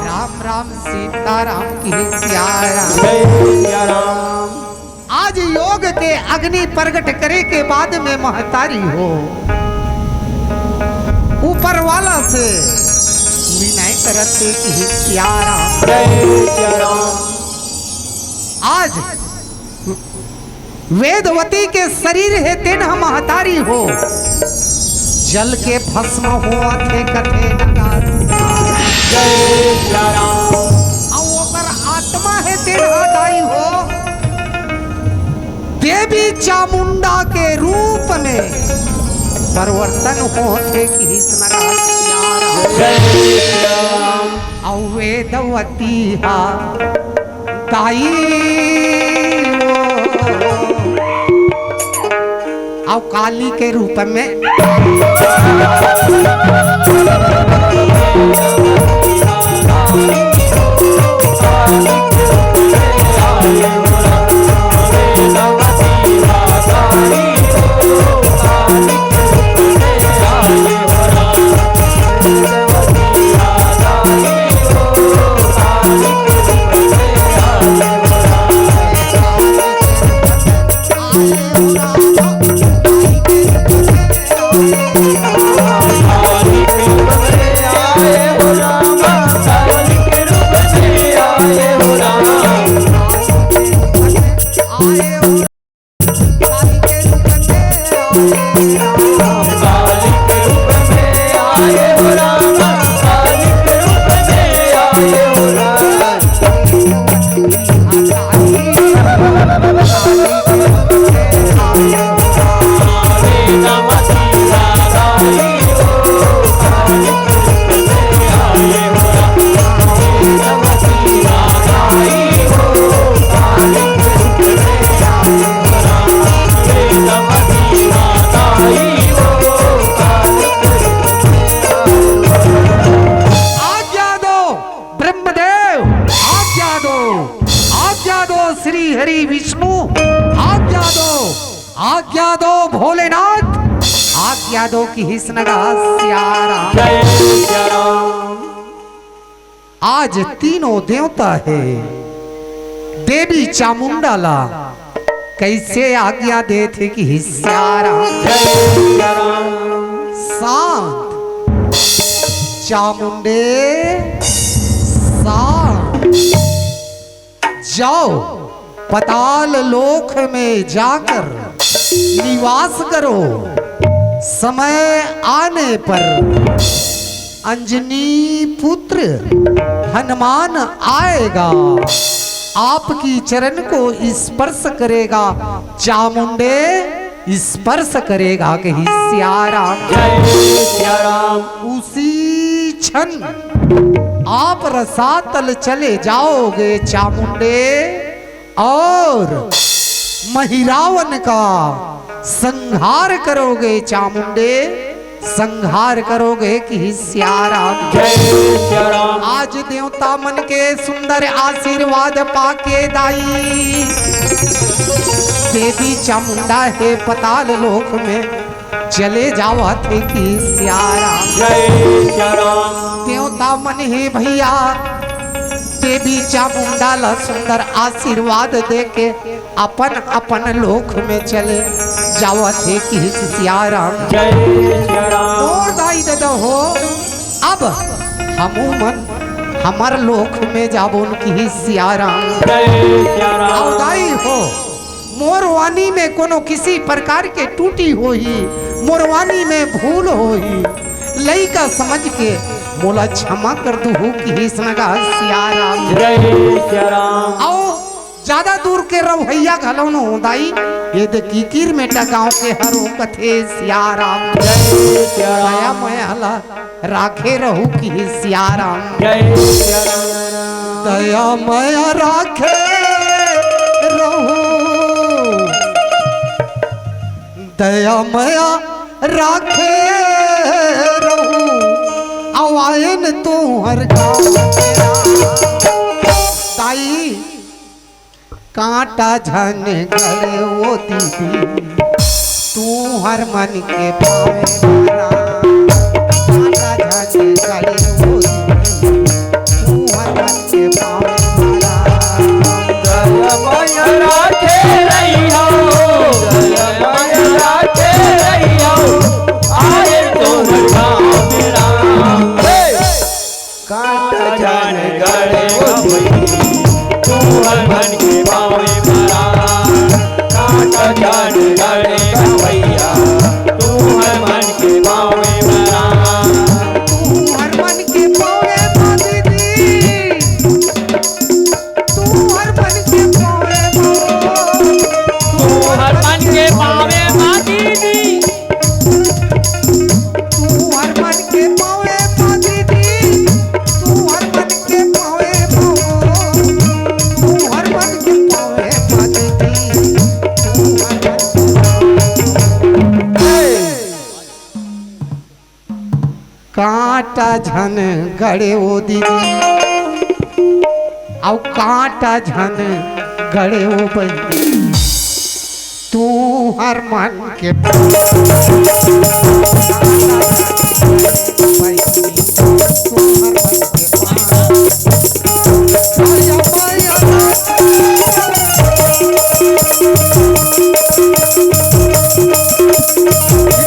राम राम सीता राम की सियारा। आज योग के अग्नि प्रकट करे के बाद में महतारी हो ऊपर वाला से विनय करते कि सियारा। आज वेदवती के शरीर है तेन महतारी हो जल के भस्म हुआ थे कथे और आत्मा है तेन हटाई हो देवी चामुंडा के रूप में परिवर्तन होते कि वेदवती हा ताई और काली के रूप में श्री हरि विष्णु आज्ञा दो भोलेनाथ, आज्ञा दो कि हिस्नगा सियारा। जय सिया राम। आज तीनों देवता है, देवी चामुंडाला कैसे आज्ञा दे थे कि हिस्यारा। जय सिया राम। शांत चामुंडे शांत, जाओ पताल लोक में जाकर निवास करो। समय आने पर अंजनी पुत्र हनुमान आएगा, आपकी चरण को स्पर्श करेगा, चामुंडे स्पर्श करेगा कि सियारा। जय सिया राम। उसी क्षण आप रसातल चले जाओगे चामुंडे, और महिरावन का संहार करोगे चामुंडे, संहार करोगे कि सियारा। जय सिया राम। आज देवता मन के सुंदर आशीर्वाद पाके दाई, देवी चामुंडा है पताल लोक में चले जावा थे कि सियारा। जय सिया राम। देवता मन है भैया, देवी चामुंडा ला सुंदर आशीर्वाद देके अपन अपन लोक में चले जावा थे कि सियारा। जय सिया राम। और दाई दे हो, अब हमू मन हमार लोक में जाबो की सियारा। जय सिया राम। और दाई हो, मोरवानी में कोनो किसी प्रकार के टूटी होई, मोरवानी में भूल होई, लइका समझ के मोला क्षमा कर दू कि सनगा सियारा। जय सिया राम। आओ ज्यादा दूर के रवैया घलौनो दाई, ये दे कीकीर में टगाव के हरो कथे सियारा। जय सिया दया राम। मयाला राखे रहू कि सियारा। जय सिया राम। दया मया राखे रहू, दया मया राखे रहू, आवायन तू हर ताई कांटा झन गले वो दीदी, तू हर मन के पावे मारा। कांटा झन गले वो दीदी, तू हर मन के पावे मारा। दया माया राखे रहियो, दया माया राखे रहियो, आए तो गाँव मेरा। कांटा जान गड़े भई, तू हर मन के पावे मारा। कांटा जान गड़े भैया, तू हर मन के पावे मारा। तू हर मन के पावे माँ दीदी, तू हर मन के पावे माँ, तू हर मन के पावे माँ दीदी, तू हर मन के पावे माँ दीदी, तू हर मन के पावे माँ, तू हर मन के पावे माँ दीदी, तू हर कांटा झन गड़े वो दीदी, औ कांटा झन गड़े वो बंदी, तू हर मन के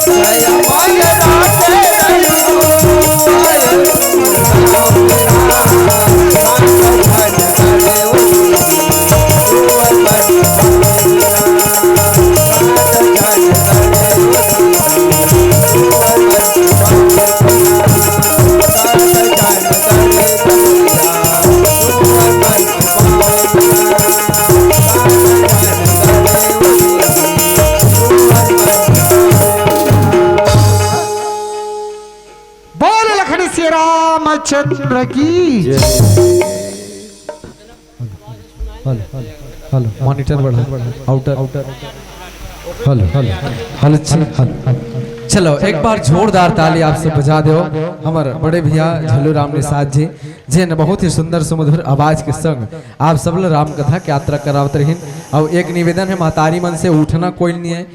दया माया राखे रहियो, बोल लखन श्री रामचंद्र की हेलो मॉनिटर बढ़ा outer hello hello hello hello चलो एक बार जोरदार ताली आप सब बजा दो हमारे बड़े भैया झल्लू राम निषाद जी जिन बहुत ही सुंदर सुमधुर आवाज के संग आप सब राम कथा की यात्रा करावत रहीन। और एक निवेदन है महतारी मन से उठना कोई नहीं है,